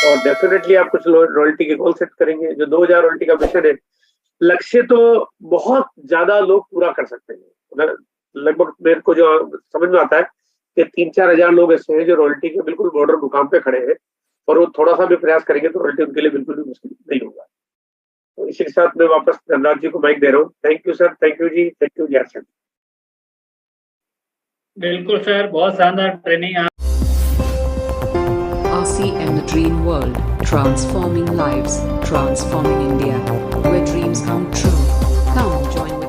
और डेफिनेटली आप कुछ रॉयल्टी के गोल सेट करेंगे। जो 2000 रॉयल्टी का मिशन है, लक्ष्य तो बहुत ज्यादा लोग पूरा कर सकते हैं। लगभग मेरे को जो समझ में आता है कि 3-4 हजार लोग ऐसे हैं जो रॉयल्टी के बिल्कुल बॉर्डर मुकाम पे खड़े हैं, और वो थोड़ा सा भी प्रयास करेंगे तो रॉयल्टी उनके लिए बिल्कुल भी मुश्किल नहीं होगा। तो इसी के साथ मैं वापस धनराज जी को माइक दे रहा हूँ। Thank you sir, thank you ji, thank you ji. बिल्कुल सर, बहुत शानदार training. RCM The Dream World, transforming lives, transforming India, where dreams come true. Come join